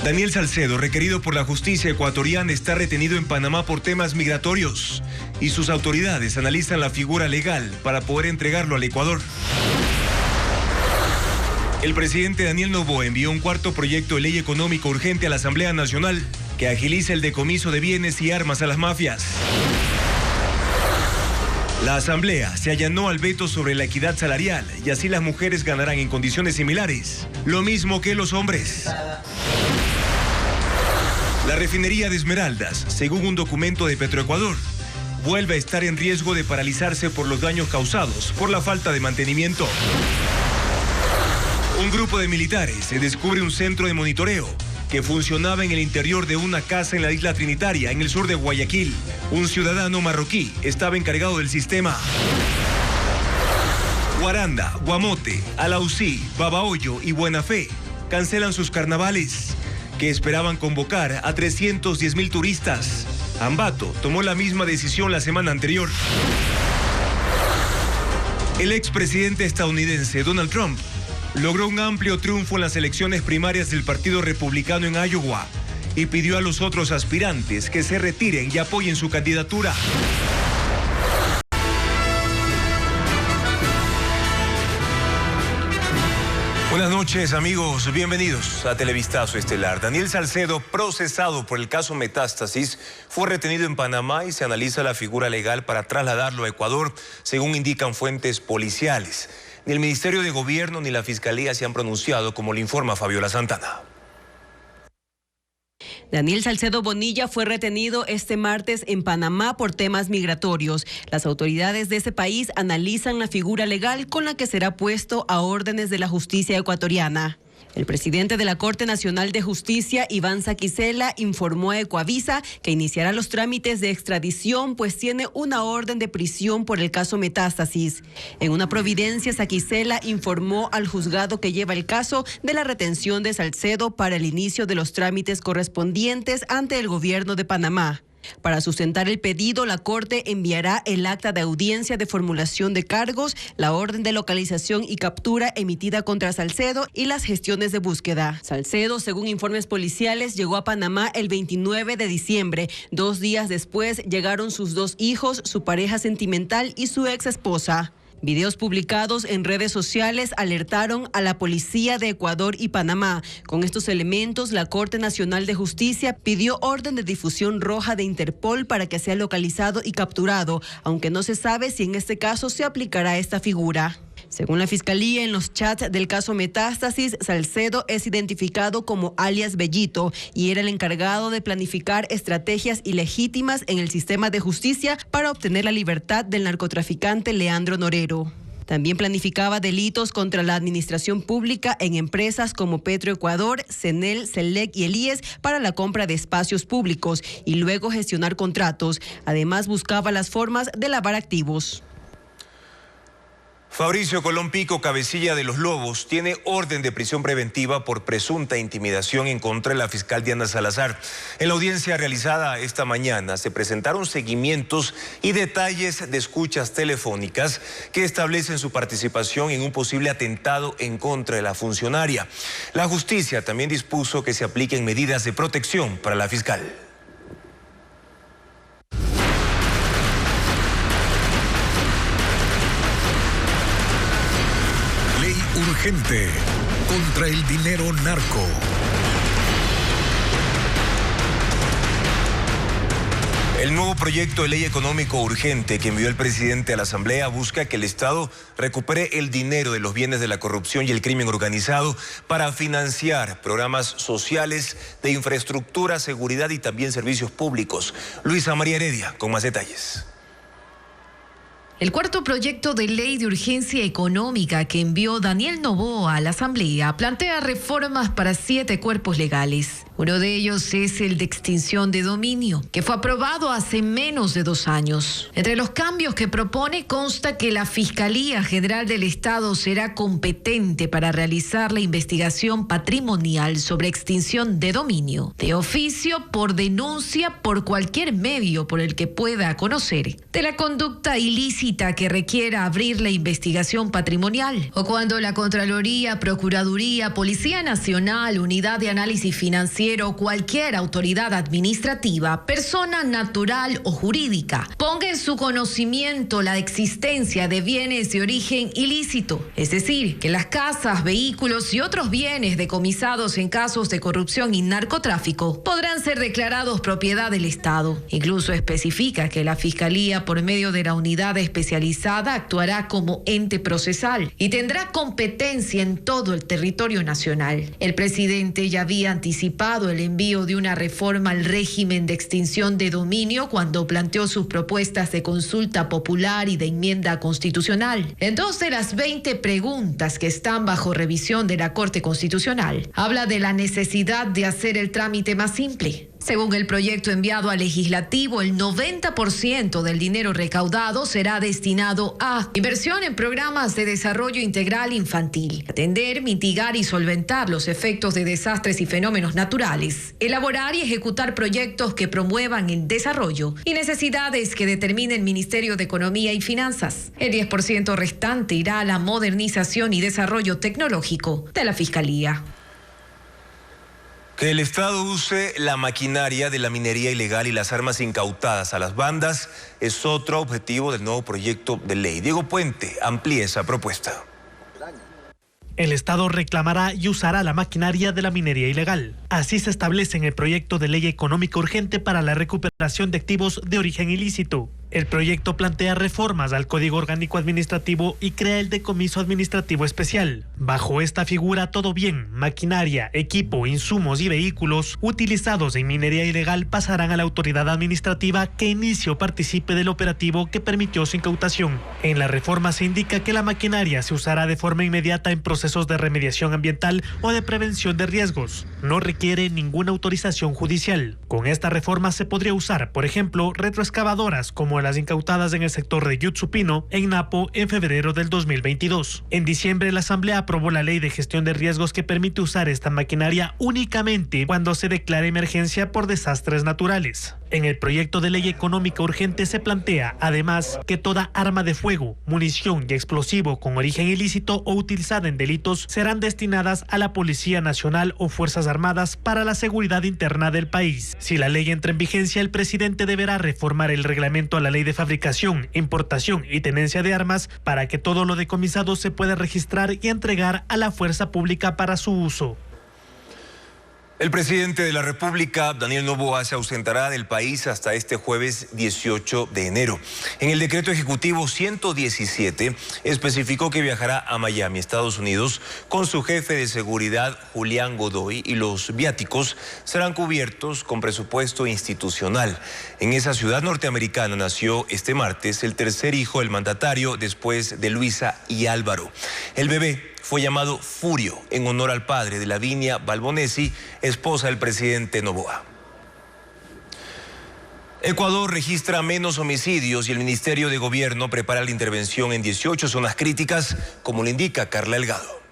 Daniel Salcedo, requerido por la justicia ecuatoriana, está retenido en Panamá por temas migratorios y sus autoridades analizan la figura legal para poder entregarlo al Ecuador. El presidente Daniel Noboa envió un cuarto proyecto de ley económico urgente a la Asamblea Nacional que agiliza el decomiso de bienes y armas a las mafias. La Asamblea se allanó al veto sobre la equidad salarial y así las mujeres ganarán en condiciones similares, lo mismo que los hombres. La refinería de Esmeraldas, según un documento de Petroecuador, vuelve a estar en riesgo de paralizarse por los daños causados por la falta de mantenimiento. Un grupo de militares se descubre un centro de monitoreo que funcionaba en el interior de una casa en la isla Trinitaria, en el sur de Guayaquil. Un ciudadano marroquí estaba encargado del sistema. Guaranda, Guamote, Alausí, Babahoyo y Buenafé cancelan sus carnavales, que esperaban convocar a 310,000 turistas. Ambato tomó la misma decisión la semana anterior. El expresidente estadounidense Donald Trump logró un amplio triunfo en las elecciones primarias del Partido Republicano en Iowa y pidió a los otros aspirantes que se retiren y apoyen su candidatura. Buenas noches, amigos. Bienvenidos a Televistazo Estelar. Daniel Salcedo, procesado por el caso Metástasis, fue retenido en Panamá y se analiza la figura legal para trasladarlo a Ecuador, según indican fuentes policiales. Ni el Ministerio de Gobierno ni la Fiscalía se han pronunciado, como le informa Fabiola Santana. Daniel Salcedo Bonilla fue retenido este martes en Panamá por temas migratorios. Las autoridades de ese país analizan la figura legal con la que será puesto a órdenes de la justicia ecuatoriana. El presidente de la Corte Nacional de Justicia, Iván Saquicela, informó a Ecuavisa que iniciará los trámites de extradición, pues tiene una orden de prisión por el caso Metástasis. En una providencia, Saquicela informó al juzgado que lleva el caso de la retención de Salcedo para el inicio de los trámites correspondientes ante el gobierno de Panamá. Para sustentar el pedido, la Corte enviará el acta de audiencia de formulación de cargos, la orden de localización y captura emitida contra Salcedo y las gestiones de búsqueda. Salcedo, según informes policiales, llegó a Panamá el 29 de diciembre. 2 días después llegaron sus 2 hijos, su pareja sentimental y su ex esposa. Videos publicados en redes sociales alertaron a la policía de Ecuador y Panamá. Con estos elementos, la Corte Nacional de Justicia pidió orden de difusión roja de Interpol para que sea localizado y capturado, aunque no se sabe si en este caso se aplicará esta figura. Según la Fiscalía, en los chats del caso Metástasis, Salcedo es identificado como alias Bellito y era el encargado de planificar estrategias ilegítimas en el sistema de justicia para obtener la libertad del narcotraficante Leandro Norero. También planificaba delitos contra la administración pública en empresas como Petroecuador, Cenel, Selec y el IES para la compra de espacios públicos y luego gestionar contratos. Además, buscaba las formas de lavar activos. Fabricio Colón Pico, cabecilla de Los Lobos, tiene orden de prisión preventiva por presunta intimidación en contra de la fiscal Diana Salazar. En la audiencia realizada esta mañana se presentaron seguimientos y detalles de escuchas telefónicas que establecen su participación en un posible atentado en contra de la funcionaria. La justicia también dispuso que se apliquen medidas de protección para la fiscal. Urgente contra el dinero narco. El nuevo proyecto de ley económico urgente que envió el presidente a la Asamblea busca que el Estado recupere el dinero de los bienes de la corrupción y el crimen organizado para financiar programas sociales de infraestructura, seguridad y también servicios públicos. Luisa María Heredia, con más detalles. El cuarto proyecto de ley de urgencia económica que envió Daniel Noboa a la Asamblea plantea reformas para 7 cuerpos legales. Uno de ellos es el de extinción de dominio, que fue aprobado hace menos de 2 años. Entre los cambios que propone consta que la Fiscalía General del Estado será competente para realizar la investigación patrimonial sobre extinción de dominio, de oficio, por denuncia, por cualquier medio por el que pueda conocer de la conducta ilícita ilícita que requiera abrir la investigación patrimonial, o cuando la Contraloría, Procuraduría, Policía Nacional, Unidad de Análisis Financiero o cualquier autoridad administrativa, persona natural o jurídica, ponga en su conocimiento la existencia de bienes de origen ilícito, es decir, que las casas, vehículos y otros bienes decomisados en casos de corrupción y narcotráfico podrán ser declarados propiedad del Estado. Incluso especifica que la Fiscalía, por medio de la unidad especializada, actuará como ente procesal y tendrá competencia en todo el territorio nacional. El presidente ya había anticipado el envío de una reforma al régimen de extinción de dominio cuando planteó sus propuestas de consulta popular y de enmienda constitucional. En 2 de las 20 preguntas que están bajo revisión de la Corte Constitucional, habla de la necesidad de hacer el trámite más simple. Según el proyecto enviado al legislativo, el 90% del dinero recaudado será destinado a inversión en programas de desarrollo integral infantil, atender, mitigar y solventar los efectos de desastres y fenómenos naturales, elaborar y ejecutar proyectos que promuevan el desarrollo y necesidades que determine el Ministerio de Economía y Finanzas. El 10% restante irá a la modernización y desarrollo tecnológico de la Fiscalía. Que el Estado use la maquinaria de la minería ilegal y las armas incautadas a las bandas es otro objetivo del nuevo proyecto de ley. Diego Puente amplía esa propuesta. El Estado reclamará y usará la maquinaria de la minería ilegal. Así se establece en el proyecto de ley económica urgente para la recuperación de activos de origen ilícito. El proyecto plantea reformas al Código Orgánico Administrativo y crea el decomiso administrativo especial. Bajo esta figura, todo bien, maquinaria, equipo, insumos y vehículos utilizados en minería ilegal pasarán a la autoridad administrativa que inicie o participe del operativo que permitió su incautación. En la reforma se indica que la maquinaria se usará de forma inmediata en procesos de remediación ambiental o de prevención de riesgos. No requiere ninguna autorización judicial. Con esta reforma se podría usar, por ejemplo, retroexcavadoras como las incautadas en el sector de Yutsupino, en Napo, en febrero del 2022. En diciembre, la Asamblea aprobó la Ley de Gestión de Riesgos que permite usar esta maquinaria únicamente cuando se declare emergencia por desastres naturales. En el proyecto de ley económica urgente se plantea, además, que toda arma de fuego, munición y explosivo con origen ilícito o utilizada en delitos serán destinadas a la Policía Nacional o Fuerzas Armadas para la seguridad interna del país. Si la ley entra en vigencia, el presidente deberá reformar el reglamento a la Ley de Fabricación, Importación y Tenencia de Armas para que todo lo decomisado se pueda registrar y entregar a la fuerza pública para su uso. El presidente de la República, Daniel Noboa, se ausentará del país hasta este jueves 18 de enero. En el decreto ejecutivo 117 especificó que viajará a Miami, Estados Unidos, con su jefe de seguridad, Julián Godoy, y los viáticos serán cubiertos con presupuesto institucional. En esa ciudad norteamericana nació este martes el tercer hijo del mandatario después de Luisa y Álvaro. El bebé fue llamado Furio en honor al padre de Lavinia Balbonesi, esposa del presidente Noboa. Ecuador registra menos homicidios y el Ministerio de Gobierno prepara la intervención en 18 zonas críticas, como lo indica Carla Delgado.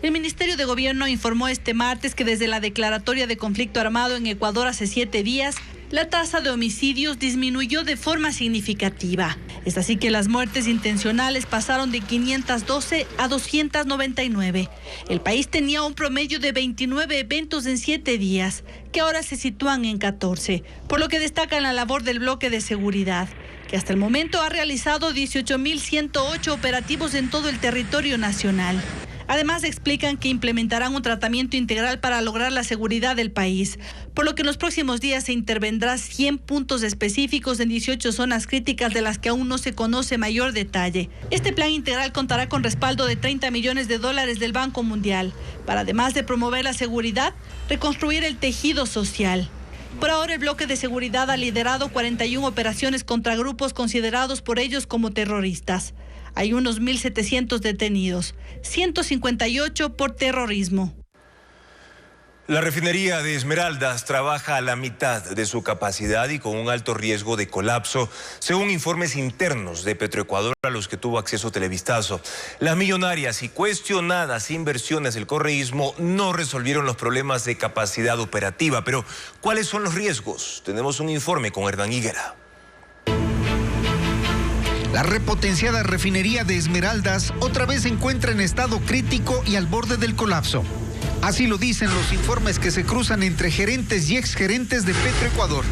El Ministerio de Gobierno informó este martes que desde la declaratoria de conflicto armado en Ecuador hace 7 días, la tasa de homicidios disminuyó de forma significativa. Es así que las muertes intencionales pasaron de 512 a 299. El país tenía un promedio de 29 eventos en 7 días, que ahora se sitúan en 14, por lo que destacan la labor del bloque de seguridad, que hasta el momento ha realizado 18.108 operativos en todo el territorio nacional. Además, explican que implementarán un tratamiento integral para lograr la seguridad del país, por lo que en los próximos días se intervendrá 100 puntos específicos en 18 zonas críticas de las que aún no se conoce mayor detalle. Este plan integral contará con respaldo de $30 millones del Banco Mundial, para además de promover la seguridad, reconstruir el tejido social. Por ahora, el bloque de seguridad ha liderado 41 operaciones contra grupos considerados por ellos como terroristas. Hay unos 1.700 detenidos, 158 por terrorismo. La refinería de Esmeraldas trabaja a la mitad de su capacidad y con un alto riesgo de colapso, según informes internos de Petroecuador a los que tuvo acceso Televistazo. Las millonarias y cuestionadas inversiones del correísmo no resolvieron los problemas de capacidad operativa. Pero, ¿cuáles son los riesgos? Tenemos un informe con Hernán Higuera. La repotenciada refinería de Esmeraldas otra vez se encuentra en estado crítico y al borde del colapso. Así lo dicen los informes que se cruzan entre gerentes y exgerentes de Petroecuador.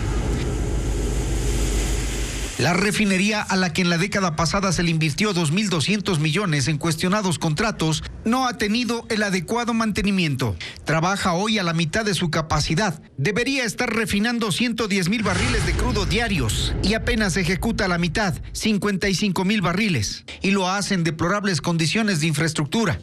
La refinería, a la que en la década pasada se le invirtió 2.200 millones en cuestionados contratos, no ha tenido el adecuado mantenimiento. Trabaja hoy a la mitad de su capacidad. Debería estar refinando 110.000 barriles de crudo diarios y apenas ejecuta la mitad, 55.000 barriles. Y lo hace en deplorables condiciones de infraestructura.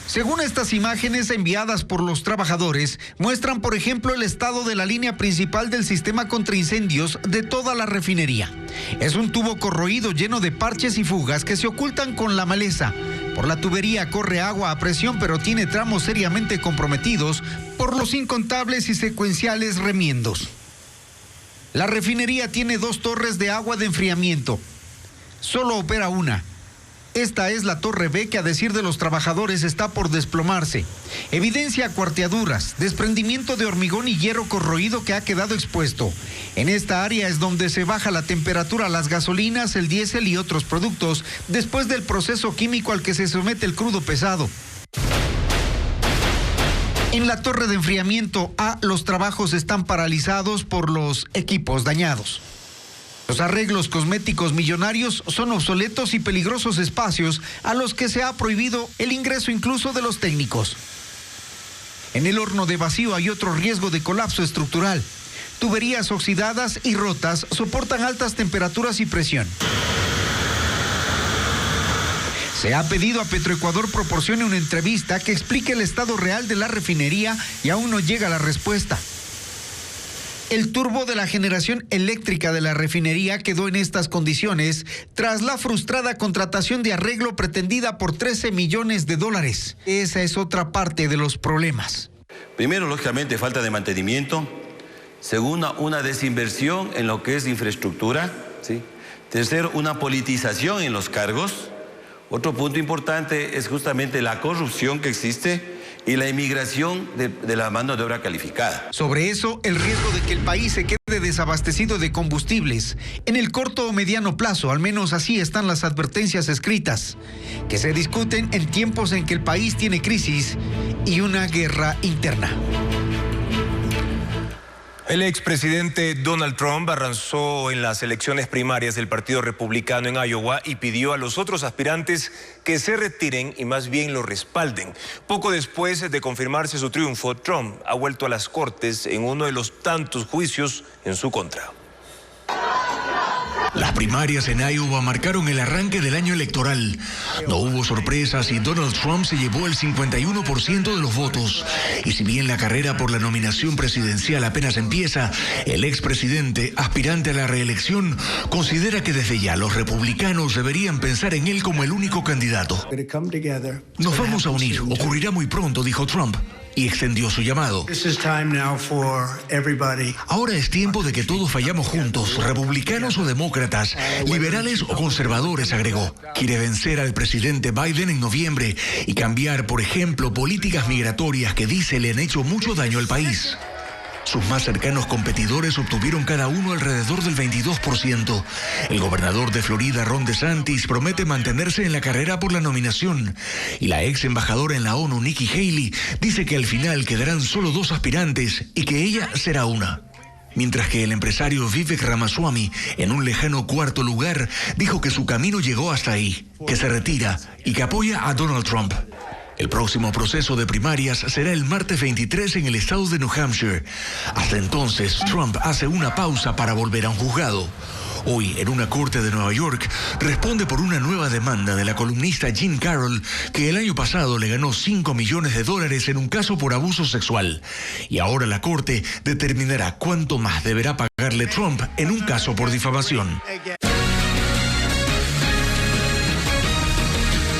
Según estas imágenes enviadas por los trabajadores, muestran, por ejemplo, el estado de la línea principal del sistema contra incendios de toda la refinería. Es un tubo corroído lleno de parches y fugas que se ocultan con la maleza. Por la tubería corre agua a presión, pero tiene tramos seriamente comprometidos por los incontables y secuenciales remiendos. La refinería tiene 2 torres de agua de enfriamiento. Solo opera una. Esta es la torre B, que a decir de los trabajadores está por desplomarse. Evidencia cuarteaduras, desprendimiento de hormigón y hierro corroído que ha quedado expuesto. En esta área es donde se baja la temperatura a las gasolinas, el diésel y otros productos después del proceso químico al que se somete el crudo pesado. En la torre de enfriamiento A, los trabajos están paralizados por los equipos dañados. Los arreglos cosméticos millonarios son obsoletos y peligrosos espacios a los que se ha prohibido el ingreso incluso de los técnicos. En el horno de vacío hay otro riesgo de colapso estructural. Tuberías oxidadas y rotas soportan altas temperaturas y presión. Se ha pedido a Petroecuador proporcione una entrevista que explique el estado real de la refinería y aún no llega la respuesta. El turbo de la generación eléctrica de la refinería quedó en estas condiciones tras la frustrada contratación de arreglo pretendida por $13 millones. Esa es otra parte de los problemas. Primero, lógicamente, falta de mantenimiento. Segundo, una desinversión en lo que es infraestructura, ¿sí? Tercero, una politización en los cargos. Otro punto importante es justamente la corrupción que existe y la inmigración de la mano de obra calificada. Sobre eso, el riesgo de que el país se quede desabastecido de combustibles en el corto o mediano plazo, al menos así están las advertencias escritas, que se discuten en tiempos en que el país tiene crisis y una guerra interna. El expresidente Donald Trump arrasó en las elecciones primarias del Partido Republicano en Iowa y pidió a los otros aspirantes que se retiren y más bien lo respalden. Poco después de confirmarse su triunfo, Trump ha vuelto a las cortes en uno de los tantos juicios en su contra. Las primarias en Iowa marcaron el arranque del año electoral. No hubo sorpresas y Donald Trump se llevó el 51% de los votos. Y si bien la carrera por la nominación presidencial apenas empieza, el expresidente, aspirante a la reelección, considera que desde ya los republicanos deberían pensar en él como el único candidato. Nos vamos a unir, ocurrirá muy pronto, dijo Trump. Y extendió su llamado. Ahora es tiempo de que todos vayamos juntos, republicanos o demócratas, liberales o conservadores, agregó. Quiere vencer al presidente Biden en noviembre y cambiar, por ejemplo, políticas migratorias que dice le han hecho mucho daño al país. Sus más cercanos competidores obtuvieron cada uno alrededor del 22%. El gobernador de Florida, Ron DeSantis, promete mantenerse en la carrera por la nominación. Y la ex embajadora en la ONU, Nikki Haley, dice que al final quedarán solo 2 aspirantes y que ella será una. Mientras que el empresario Vivek Ramaswamy, en un lejano cuarto lugar, dijo que su camino llegó hasta ahí, que se retira y que apoya a Donald Trump. El próximo proceso de primarias será el martes 23 en el estado de New Hampshire. Hasta entonces, Trump hace una pausa para volver a un juzgado. Hoy, en una corte de Nueva York, responde por una nueva demanda de la columnista Jean Carroll, que el año pasado le ganó $5 millones en un caso por abuso sexual. Y ahora la corte determinará cuánto más deberá pagarle Trump en un caso por difamación.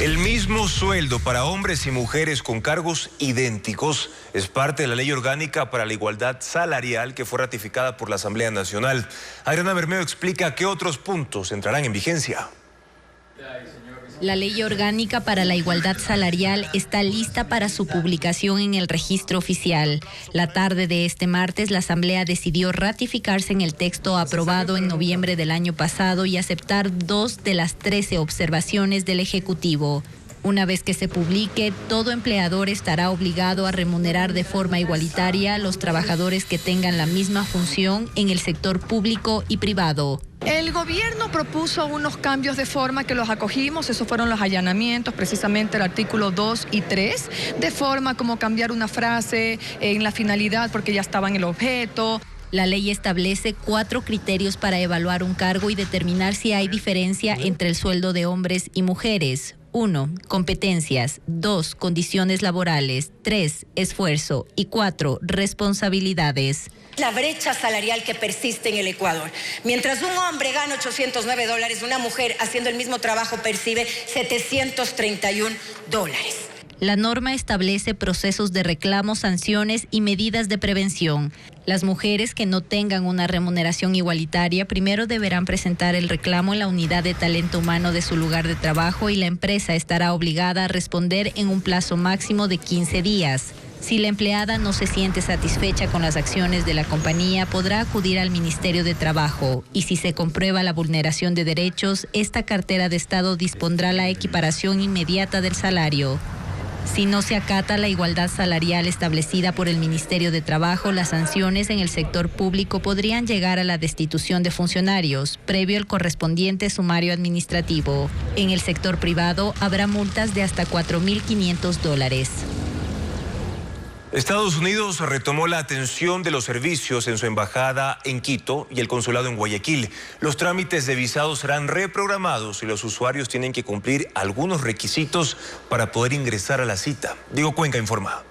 El mismo sueldo para hombres y mujeres con cargos idénticos es parte de la Ley Orgánica para la Igualdad Salarial que fue ratificada por la Asamblea Nacional. Adriana Bermeo explica qué otros puntos entrarán en vigencia. La Ley Orgánica para la Igualdad Salarial está lista para su publicación en el registro oficial. La tarde de este martes, la Asamblea decidió ratificarse en el texto aprobado en noviembre del año pasado y aceptar 2 de las 13 observaciones del Ejecutivo. Una vez que se publique, todo empleador estará obligado a remunerar de forma igualitaria a los trabajadores que tengan la misma función en el sector público y privado. El gobierno propuso unos cambios de forma que los acogimos, esos fueron los allanamientos, precisamente el artículo 2 y 3, de forma como cambiar una frase en la finalidad porque ya estaba en el objeto. La ley establece 4 criterios para evaluar un cargo y determinar si hay diferencia entre el sueldo de hombres y mujeres. 1. Competencias. 2. Condiciones laborales. 3. Esfuerzo. Y 4. Responsabilidades. La brecha salarial que persiste en el Ecuador. Mientras un hombre gana $809, una mujer haciendo el mismo trabajo percibe $731. La norma establece procesos de reclamo, sanciones y medidas de prevención. Las mujeres que no tengan una remuneración igualitaria primero deberán presentar el reclamo en la unidad de talento humano de su lugar de trabajo y la empresa estará obligada a responder en un plazo máximo de 15 días. Si la empleada no se siente satisfecha con las acciones de la compañía, podrá acudir al Ministerio de Trabajo y si se comprueba la vulneración de derechos, esta cartera de Estado dispondrá la equiparación inmediata del salario. Si no se acata la igualdad salarial establecida por el Ministerio de Trabajo, las sanciones en el sector público podrían llegar a la destitución de funcionarios, previo al correspondiente sumario administrativo. En el sector privado habrá multas de hasta $4.500. Estados Unidos retomó la atención de los servicios en su embajada en Quito y el consulado en Guayaquil. Los trámites de visados serán reprogramados y los usuarios tienen que cumplir algunos requisitos para poder ingresar a la cita. Diego Cuenca informa.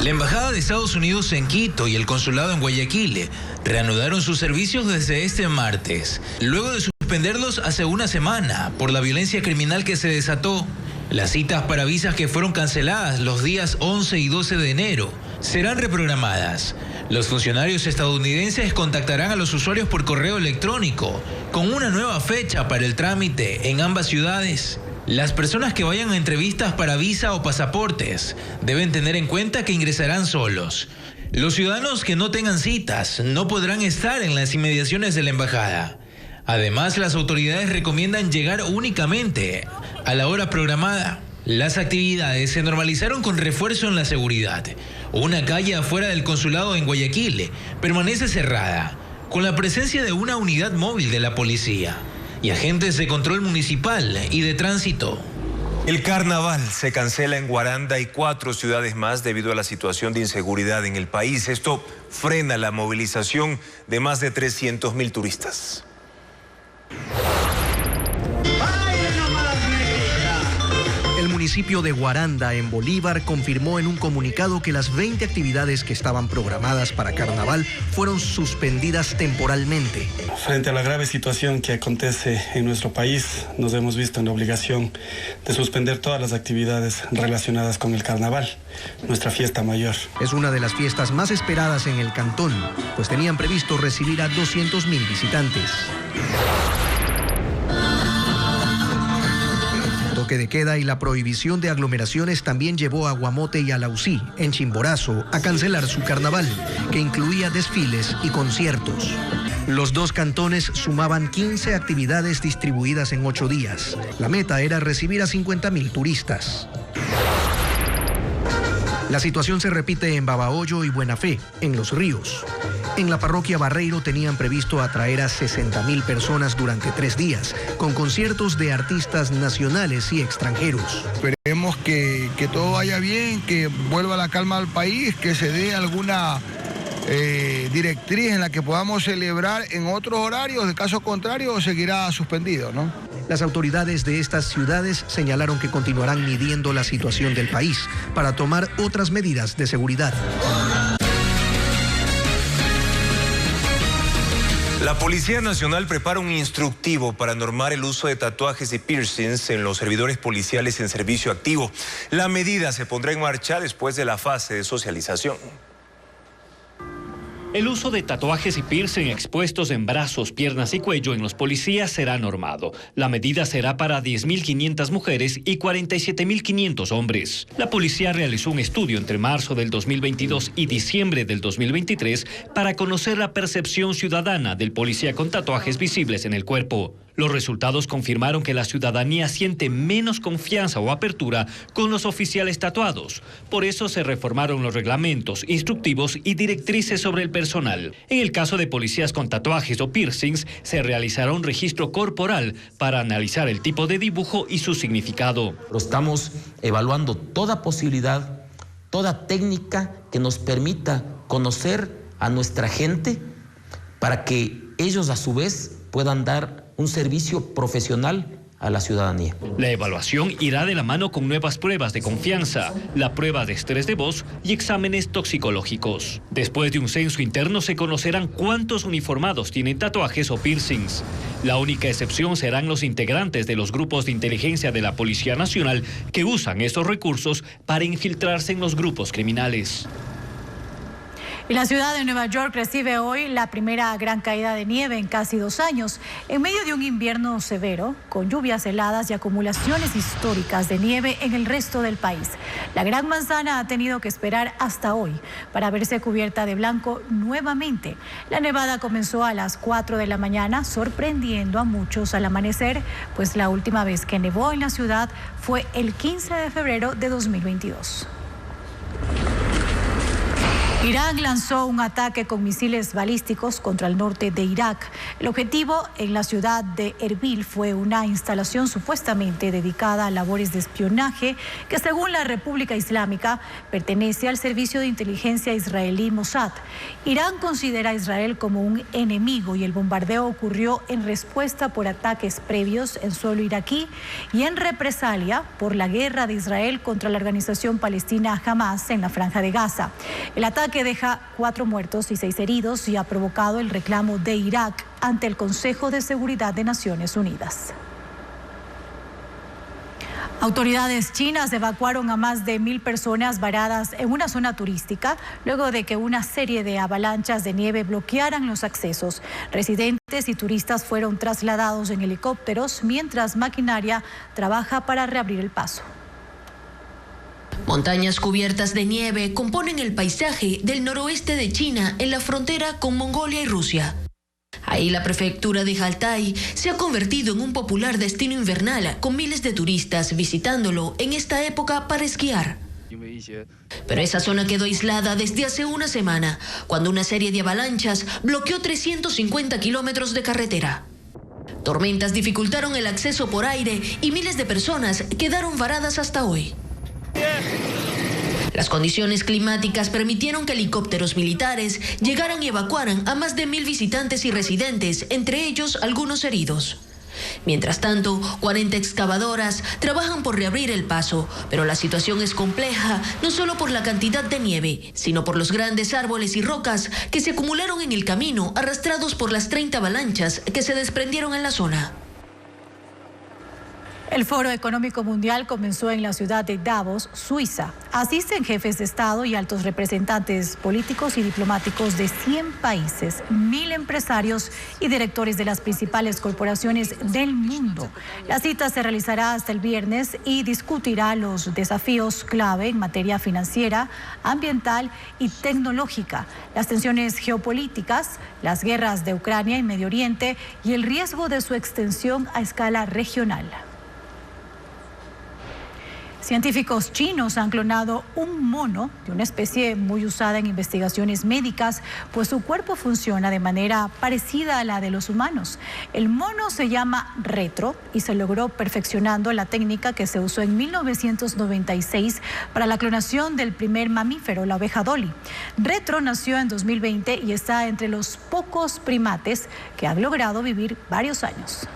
La Embajada de Estados Unidos en Quito y el consulado en Guayaquil reanudaron sus servicios desde este martes, luego de suspenderlos hace una semana por la violencia criminal que se desató. Las citas para visas que fueron canceladas los días 11 y 12 de enero serán reprogramadas. Los funcionarios estadounidenses contactarán a los usuarios por correo electrónico con una nueva fecha para el trámite en ambas ciudades. Las personas que vayan a entrevistas para visa o pasaportes deben tener en cuenta que ingresarán solos. Los ciudadanos que no tengan citas no podrán estar en las inmediaciones de la embajada. Además, las autoridades recomiendan llegar únicamente a la hora programada. Las actividades se normalizaron con refuerzo en la seguridad. Una calle afuera del consulado en Guayaquil permanece cerrada, con la presencia de una unidad móvil de la policía y agentes de control municipal y de tránsito. El carnaval se cancela en Guaranda y 4 ciudades más debido a la situación de inseguridad en el país. Esto frena la movilización de más de 300.000 turistas. El municipio de Guaranda, en Bolívar, confirmó en un comunicado que las 20 actividades que estaban programadas para carnaval fueron suspendidas temporalmente. Frente a la grave situación que acontece en nuestro país, nos hemos visto en la obligación de suspender todas las actividades relacionadas con el carnaval, nuestra fiesta mayor. Es una de las fiestas más esperadas en el cantón, pues tenían previsto recibir a 200.000 visitantes. Toque de queda y la prohibición de aglomeraciones también llevó a Guamote y a Lausí, en Chimborazo, a cancelar su carnaval, que incluía desfiles y conciertos. Los 2 cantones sumaban 15 actividades distribuidas en 8 días. La meta era recibir a 50.000 turistas. La situación se repite en Babahoyo y Buenafé, en Los Ríos. En la parroquia Barreiro tenían previsto atraer a 60.000 personas durante 3 días, con conciertos de artistas nacionales y extranjeros. Esperemos que todo vaya bien, que vuelva la calma al país, que se dé alguna directriz en la que podamos celebrar en otros horarios. De caso contrario, seguirá suspendido, ¿no? Las autoridades de estas ciudades señalaron que continuarán midiendo la situación del país para tomar otras medidas de seguridad. La Policía Nacional prepara un instructivo para normar el uso de tatuajes y piercings en los servidores policiales en servicio activo. La medida se pondrá en marcha después de la fase de socialización. El uso de tatuajes y piercing expuestos en brazos, piernas y cuello en los policías será normado. La medida será para 10.500 mujeres y 47.500 hombres. La policía realizó un estudio entre marzo del 2022 y diciembre del 2023 para conocer la percepción ciudadana del policía con tatuajes visibles en el cuerpo. Los resultados confirmaron que la ciudadanía siente menos confianza o apertura con los oficiales tatuados. Por eso se reformaron los reglamentos, instructivos y directrices sobre el personal. En el caso de policías con tatuajes o piercings, se realizará un registro corporal para analizar el tipo de dibujo y su significado. Estamos evaluando toda posibilidad, toda técnica que nos permita conocer a nuestra gente para que ellos a su vez puedan dar un servicio profesional a la ciudadanía. La evaluación irá de la mano con nuevas pruebas de confianza, la prueba de estrés de voz y exámenes toxicológicos. Después de un censo interno se conocerán cuántos uniformados tienen tatuajes o piercings. La única excepción serán los integrantes de los grupos de inteligencia de la Policía Nacional que usan estos recursos para infiltrarse en los grupos criminales. Y la ciudad de Nueva York recibe hoy la primera gran caída de nieve en casi 2 años, en medio de un invierno severo, con lluvias heladas y acumulaciones históricas de nieve en el resto del país. La Gran Manzana ha tenido que esperar hasta hoy para verse cubierta de blanco nuevamente. La nevada comenzó a las 4 de la mañana, sorprendiendo a muchos al amanecer, pues la última vez que nevó en la ciudad fue el 15 de febrero de 2022. Irán lanzó un ataque con misiles balísticos contra el norte de Irak. El objetivo en la ciudad de Erbil fue una instalación supuestamente dedicada a labores de espionaje que, según la República Islámica, pertenece al servicio de inteligencia israelí Mossad. Irán considera a Israel como un enemigo y el bombardeo ocurrió en respuesta por ataques previos en suelo iraquí y en represalia por la guerra de Israel contra la organización palestina Hamas en la Franja de Gaza. El ataque que deja 4 muertos y 6 heridos y ha provocado el reclamo de Irak ante el Consejo de Seguridad de Naciones Unidas. Autoridades chinas evacuaron a más de 1.000 personas varadas en una zona turística luego de que una serie de avalanchas de nieve bloquearan los accesos. Residentes y turistas fueron trasladados en helicópteros mientras maquinaria trabaja para reabrir el paso. Montañas cubiertas de nieve componen el paisaje del noroeste de China en la frontera con Mongolia y Rusia. Ahí la prefectura de Altai se ha convertido en un popular destino invernal con miles de turistas visitándolo en esta época para esquiar. Pero esa zona quedó aislada desde hace una semana, cuando una serie de avalanchas bloqueó 350 kilómetros de carretera. Tormentas dificultaron el acceso por aire y miles de personas quedaron varadas hasta hoy. Las condiciones climáticas permitieron que helicópteros militares llegaran y evacuaran a más de 1.000 visitantes y residentes, entre ellos algunos heridos. Mientras tanto, 40 excavadoras trabajan por reabrir el paso, pero la situación es compleja no solo por la cantidad de nieve, sino por los grandes árboles y rocas que se acumularon en el camino, arrastrados por las 30 avalanchas que se desprendieron en la zona. El Foro Económico Mundial comenzó en la ciudad de Davos, Suiza. Asisten jefes de Estado y altos representantes políticos y diplomáticos de 100 países, 1.000 empresarios y directores de las principales corporaciones del mundo. La cita se realizará hasta el viernes y discutirá los desafíos clave en materia financiera, ambiental y tecnológica, las tensiones geopolíticas, las guerras de Ucrania y Medio Oriente y el riesgo de su extensión a escala regional. Científicos chinos han clonado un mono de una especie muy usada en investigaciones médicas, pues su cuerpo funciona de manera parecida a la de los humanos. El mono se llama Retro y se logró perfeccionando la técnica que se usó en 1996 para la clonación del primer mamífero, la oveja Dolly. Retro nació en 2020 y está entre los pocos primates que han logrado vivir varios años.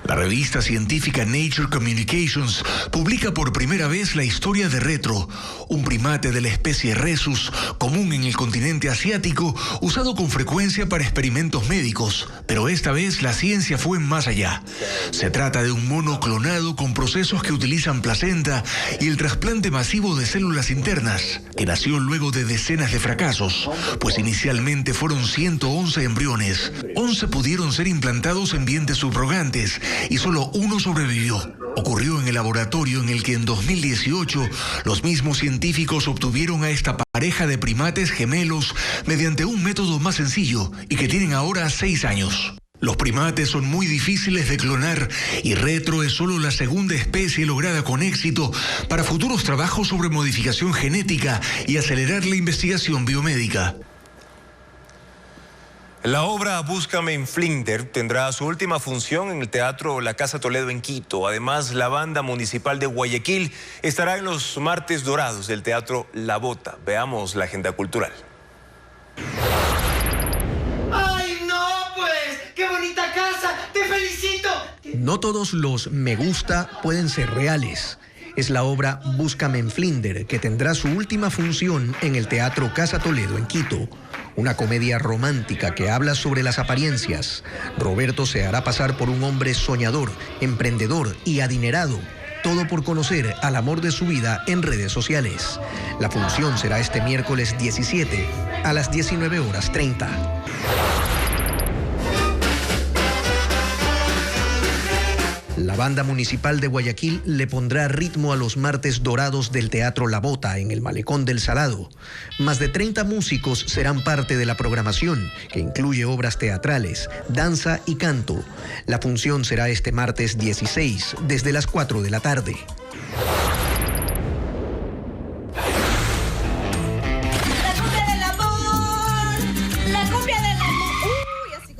La revista científica Nature Communications publica por primera vez la historia de Retro, un primate de la especie Rhesus, común en el continente asiático, usado con frecuencia para experimentos médicos, pero esta vez la ciencia fue más allá. Se trata de un mono clonado con procesos que utilizan placenta y el trasplante masivo de células internas, que nació luego de decenas de fracasos, pues inicialmente fueron 111 embriones, 11 pudieron ser implantados en vientres subrogantes y solo uno sobrevivió. Ocurrió en el laboratorio en el que en 2018 los mismos científicos obtuvieron a esta pareja de primates gemelos mediante un método más sencillo y que tienen ahora 6 años. Los primates son muy difíciles de clonar y Retro es solo la segunda especie lograda con éxito para futuros trabajos sobre modificación genética y acelerar la investigación biomédica. La obra Búscame en Flinders tendrá su última función en el Teatro La Casa Toledo en Quito. Además, la Banda Municipal de Guayaquil estará en los martes dorados del Teatro La Bota. Veamos la agenda cultural. ¡Ay, no, pues! ¡Qué bonita casa! ¡Te felicito! No todos los me gusta pueden ser reales. Es la obra Búscame en Flinders, que tendrá su última función en el Teatro Casa Toledo en Quito. Una comedia romántica que habla sobre las apariencias. Roberto se hará pasar por un hombre soñador, emprendedor y adinerado. Todo por conocer al amor de su vida en redes sociales. La función será este miércoles 17 a las 19:30. La Banda Municipal de Guayaquil le pondrá ritmo a los martes dorados del Teatro La Bota en el Malecón del Salado. Más de 30 músicos serán parte de la programación, que incluye obras teatrales, danza y canto. La función será este martes 16, desde las 4 de la tarde.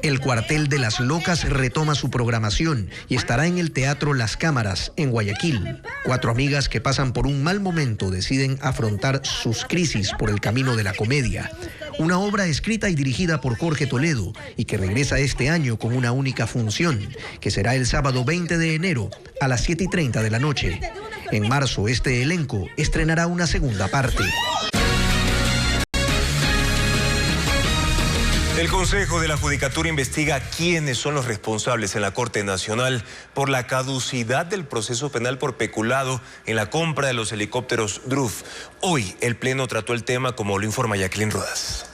El Cuartel de las Locas retoma su programación y estará en el Teatro Las Cámaras, en Guayaquil. 4 amigas que pasan por un mal momento deciden afrontar sus crisis por el camino de la comedia. Una obra escrita y dirigida por Jorge Toledo y que regresa este año con una única función, que será el sábado 20 de enero a las 7:30 de la noche. En marzo, este elenco estrenará una segunda parte. El Consejo de la Judicatura investiga quiénes son los responsables en la Corte Nacional por la caducidad del proceso penal por peculado en la compra de los helicópteros DRUF. Hoy el Pleno trató el tema, como lo informa Jacqueline Rodas.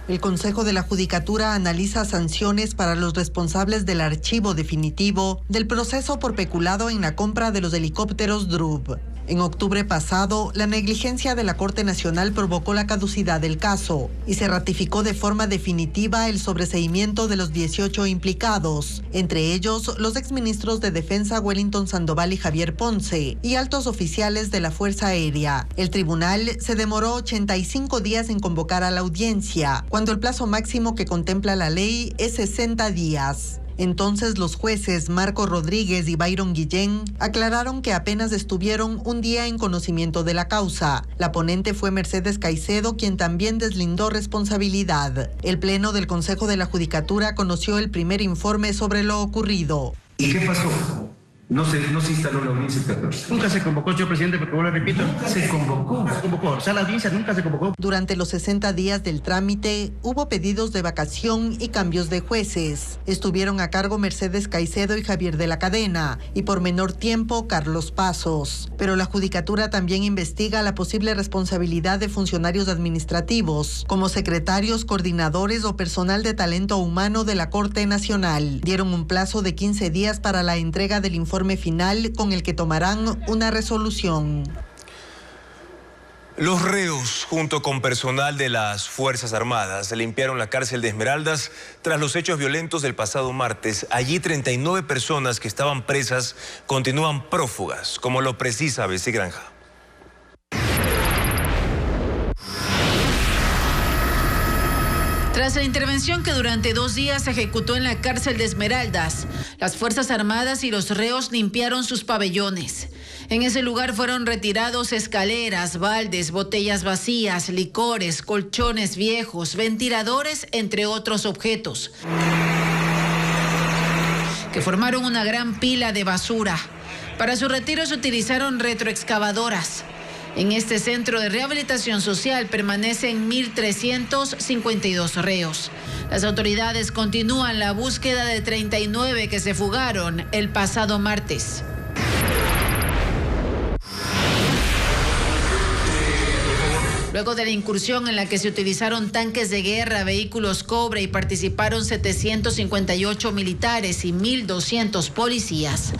El Consejo de la Judicatura analiza sanciones para los responsables del archivo definitivo del proceso por peculado en la compra de los helicópteros DRUF. En octubre pasado, la negligencia de la Corte Nacional provocó la caducidad del caso y se ratificó de forma definitiva el sobreseimiento de los 18 implicados, entre ellos los exministros de Defensa Wellington Sandoval y Javier Ponce y altos oficiales de la Fuerza Aérea. El tribunal se demoró 85 días en convocar a la audiencia, cuando el plazo máximo que contempla la ley es 60 días. Entonces los jueces Marco Rodríguez y Byron Guillén aclararon que apenas estuvieron un día en conocimiento de la causa. La ponente fue Mercedes Caicedo, quien también deslindó responsabilidad. El Pleno del Consejo de la Judicatura conoció el primer informe sobre lo ocurrido. ¿Y qué pasó? No se instaló la audiencia el 14. Nunca se convocó, señor presidente, porque vuelvo a repito. Se convocó. O sea, la audiencia nunca se convocó. Durante los 60 días del trámite, hubo pedidos de vacación y cambios de jueces. Estuvieron a cargo Mercedes Caicedo y Javier de la Cadena, y por menor tiempo, Carlos Pasos. Pero la Judicatura también investiga la posible responsabilidad de funcionarios administrativos, como secretarios, coordinadores o personal de talento humano de la Corte Nacional. Dieron un plazo de 15 días para la entrega del informe final con el que tomarán una resolución. Los reos, junto con personal de las Fuerzas Armadas, limpiaron la cárcel de Esmeraldas tras los hechos violentos del pasado martes. Allí 39 personas que estaban presas continúan prófugas, como lo precisa Bessie Granja. Tras la intervención que durante 2 días se ejecutó en la cárcel de Esmeraldas, las Fuerzas Armadas y los reos limpiaron sus pabellones. En ese lugar fueron retirados escaleras, baldes, botellas vacías, licores, colchones viejos, ventiladores, entre otros objetos. que formaron una gran pila de basura. Para su retiro se utilizaron retroexcavadoras. En este centro de rehabilitación social permanecen 1.352 reos. Las autoridades continúan la búsqueda de 39 que se fugaron el pasado martes. Luego de la incursión en la que se utilizaron tanques de guerra, vehículos Cobra y participaron 758 militares y 1.200 policías.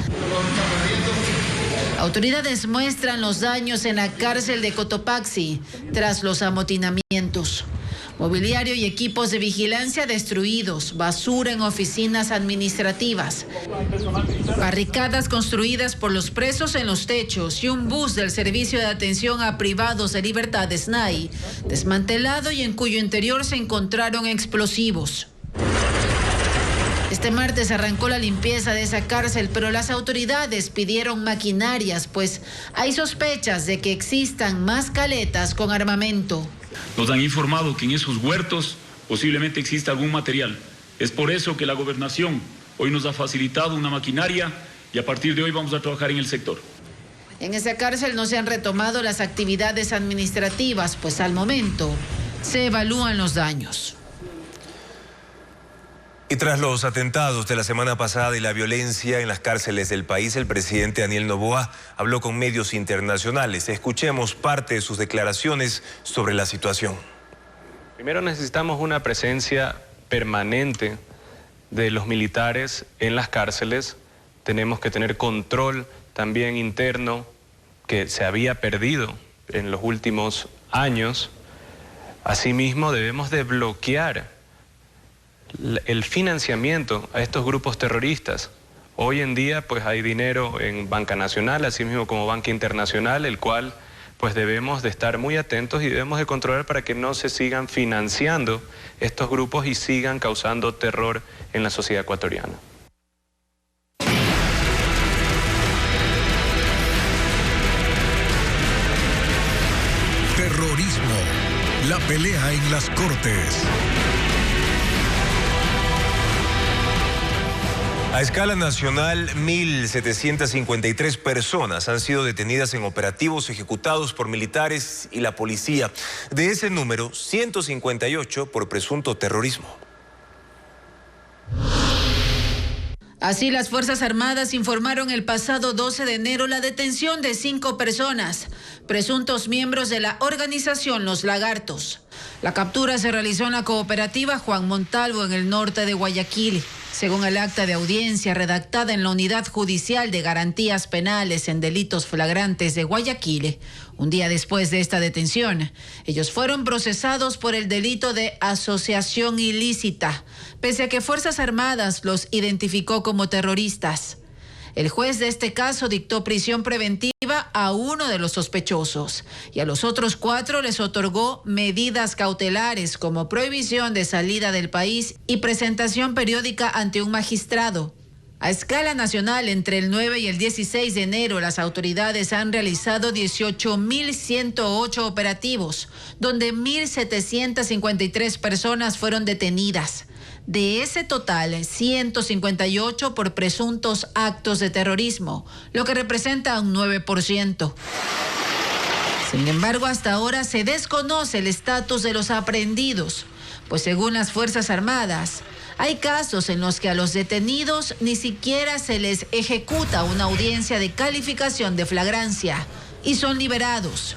Autoridades muestran los daños en la cárcel de Cotopaxi tras los amotinamientos. Mobiliario y equipos de vigilancia destruidos, basura en oficinas administrativas, barricadas construidas por los presos en los techos y un bus del Servicio de Atención a Privados de Libertad SNAI desmantelado y en cuyo interior se encontraron explosivos. Este martes arrancó la limpieza de esa cárcel, pero las autoridades pidieron maquinarias, pues hay sospechas de que existan más caletas con armamento. Nos han informado que en esos huertos posiblemente exista algún material. Es por eso que la gobernación hoy nos ha facilitado una maquinaria y a partir de hoy vamos a trabajar en el sector. En esa cárcel no se han retomado las actividades administrativas, pues al momento se evalúan los daños. Y tras los atentados de la semana pasada y la violencia en las cárceles del país, el presidente Daniel Noboa habló con medios internacionales. Escuchemos parte de sus declaraciones sobre la situación. Primero necesitamos una presencia permanente de los militares en las cárceles. Tenemos que tener control también interno que se había perdido en los últimos años. Asimismo, debemos de bloquear el financiamiento a estos grupos terroristas. Hoy en día pues hay dinero en Banca Nacional, así mismo como Banca Internacional, el cual pues debemos de estar muy atentos y debemos de controlar para que no se sigan financiando estos grupos y sigan causando terror en la sociedad ecuatoriana. Terrorismo, la pelea en las Cortes. A escala nacional, 1.753 personas han sido detenidas en operativos ejecutados por militares y la policía. De ese número, 158 por presunto terrorismo. Así, las Fuerzas Armadas informaron el pasado 12 de enero la detención de 5 personas, presuntos miembros de la organización Los Lagartos. La captura se realizó en la cooperativa Juan Montalvo, en el norte de Guayaquil. Según el acta de audiencia redactada en la Unidad Judicial de Garantías Penales en Delitos Flagrantes de Guayaquil, un día después de esta detención, ellos fueron procesados por el delito de asociación ilícita, pese a que Fuerzas Armadas los identificó como terroristas. El juez de este caso dictó prisión preventiva a uno de los sospechosos y a los otros 4 les otorgó medidas cautelares como prohibición de salida del país y presentación periódica ante un magistrado. A escala nacional, entre el 9 y el 16 de enero, las autoridades han realizado 18.108 operativos, donde 1.753 personas fueron detenidas. De ese total, 158 por presuntos actos de terrorismo, lo que representa un 9%. Sin embargo, hasta ahora se desconoce el estatus de los aprehendidos, pues según las Fuerzas Armadas, hay casos en los que a los detenidos ni siquiera se les ejecuta una audiencia de calificación de flagrancia y son liberados.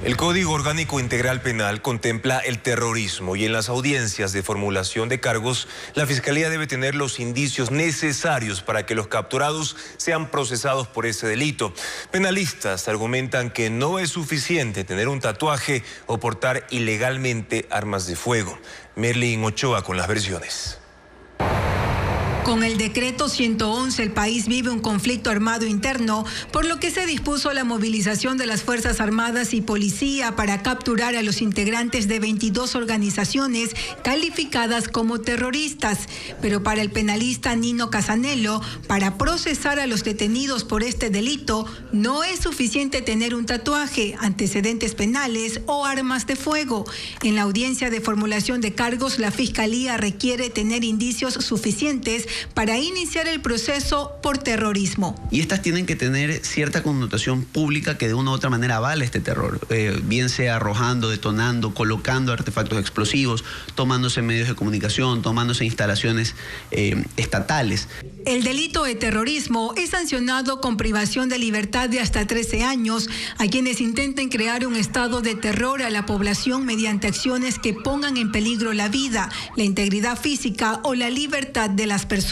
El Código Orgánico Integral Penal contempla el terrorismo y en las audiencias de formulación de cargos, la Fiscalía debe tener los indicios necesarios para que los capturados sean procesados por ese delito. Penalistas argumentan que no es suficiente tener un tatuaje o portar ilegalmente armas de fuego. Merlin Ochoa con las versiones. Con el decreto 111, el país vive un conflicto armado interno, por lo que se dispuso la movilización de las Fuerzas Armadas y Policía para capturar a los integrantes de 22 organizaciones calificadas como terroristas. Pero para el penalista Nino Casanello, para procesar a los detenidos por este delito, no es suficiente tener un tatuaje, antecedentes penales o armas de fuego. En la audiencia de formulación de cargos, la Fiscalía requiere tener indicios suficientes para iniciar el proceso por terrorismo. Y estas tienen que tener cierta connotación pública que de una u otra manera avale este terror, bien sea arrojando, detonando, colocando artefactos explosivos, tomándose medios de comunicación, tomándose instalaciones estatales. El delito de terrorismo es sancionado con privación de libertad de hasta 13 años a quienes intenten crear un estado de terror a la población mediante acciones que pongan en peligro la vida, la integridad física o la libertad de las personas.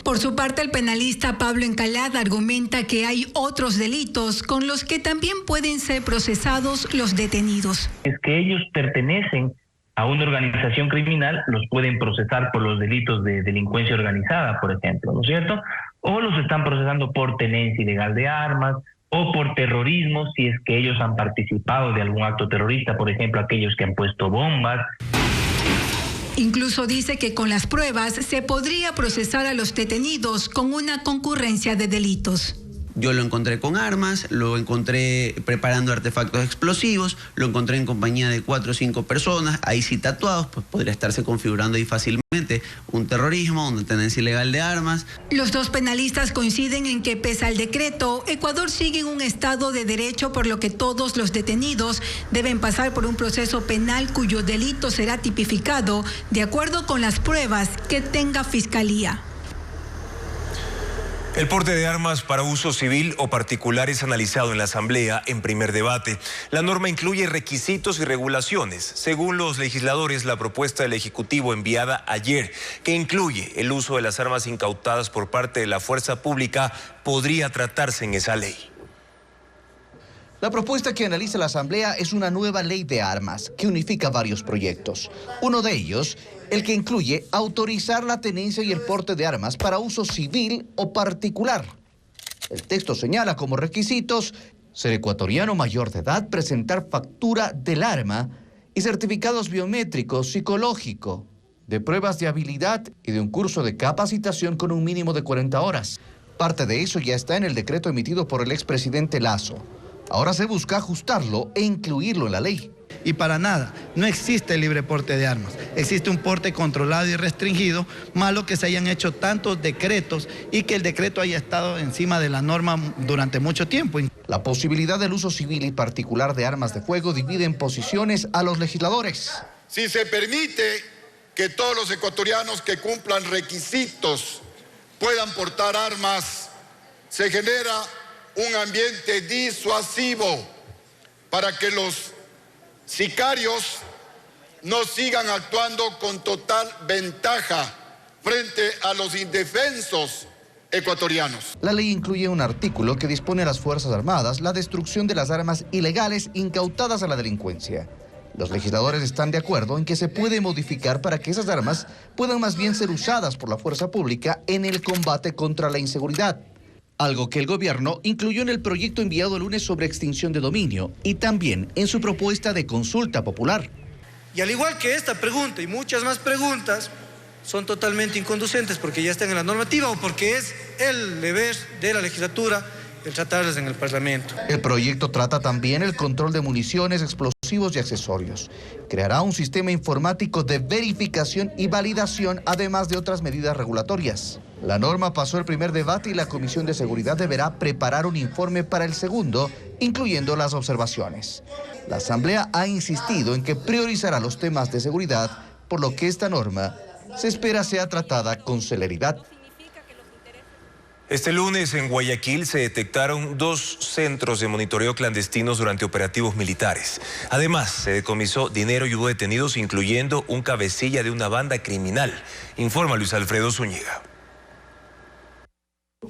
Por su parte, el penalista Pablo Encalada argumenta que hay otros delitos con los que también pueden ser procesados los detenidos. Es que ellos pertenecen a una organización criminal, los pueden procesar por los delitos de delincuencia organizada, por ejemplo, ¿no es cierto? O los están procesando por tenencia ilegal de armas o por terrorismo, si es que ellos han participado de algún acto terrorista, por ejemplo, aquellos que han puesto bombas. Incluso dice que con las pruebas se podría procesar a los detenidos con una concurrencia de delitos. Yo lo encontré con armas, lo encontré preparando artefactos explosivos, lo encontré en compañía de 4 o 5 personas, ahí sí tatuados, pues podría estarse configurando ahí fácilmente un terrorismo, una tenencia ilegal de armas. Los dos penalistas coinciden en que pese al decreto, Ecuador sigue en un estado de derecho, por lo que todos los detenidos deben pasar por un proceso penal cuyo delito será tipificado de acuerdo con las pruebas que tenga Fiscalía. El porte de armas para uso civil o particular es analizado en la Asamblea en primer debate. La norma incluye requisitos y regulaciones. Según los legisladores, la propuesta del Ejecutivo enviada ayer, que incluye el uso de las armas incautadas por parte de la fuerza pública, podría tratarse en esa ley. La propuesta que analiza la Asamblea es una nueva ley de armas que unifica varios proyectos. Uno de ellos, el que incluye autorizar la tenencia y el porte de armas para uso civil o particular. El texto señala como requisitos ser ecuatoriano mayor de edad, presentar factura del arma y certificados biométricos, psicológico, de pruebas de habilidad y de un curso de capacitación con un mínimo de 40 horas. Parte de eso ya está en el decreto emitido por el expresidente Lasso. Ahora se busca ajustarlo e incluirlo en la ley. Y para nada, no existe el libre porte de armas. Existe un porte controlado y restringido, malo que se hayan hecho tantos decretos y que el decreto haya estado encima de la norma durante mucho tiempo. La posibilidad del uso civil y particular de armas de fuego divide en posiciones a los legisladores. Si se permite que todos los ecuatorianos que cumplan requisitos puedan portar armas, se genera un ambiente disuasivo para que los sicarios no sigan actuando con total ventaja frente a los indefensos ecuatorianos. La ley incluye un artículo que dispone a las Fuerzas Armadas la destrucción de las armas ilegales incautadas a la delincuencia. Los legisladores están de acuerdo en que se puede modificar para que esas armas puedan más bien ser usadas por la fuerza pública en el combate contra la inseguridad. Algo que el gobierno incluyó en el proyecto enviado el lunes sobre extinción de dominio y también en su propuesta de consulta popular. Y al igual que esta pregunta y muchas más preguntas son totalmente inconducentes porque ya están en la normativa o porque es el deber de la legislatura el tratarlas en el Parlamento. El proyecto trata también el control de municiones, explosivos y accesorios. Creará un sistema informático de verificación y validación, además de otras medidas regulatorias. La norma pasó el primer debate y la Comisión de Seguridad deberá preparar un informe para el segundo, incluyendo las observaciones. La Asamblea ha insistido en que priorizará los temas de seguridad, por lo que esta norma se espera sea tratada con celeridad. Este lunes en Guayaquil se detectaron 2 centros de monitoreo clandestinos durante operativos militares. Además, se decomisó dinero y hubo detenidos, incluyendo un cabecilla de una banda criminal. Informa Luis Alfredo Zúñiga.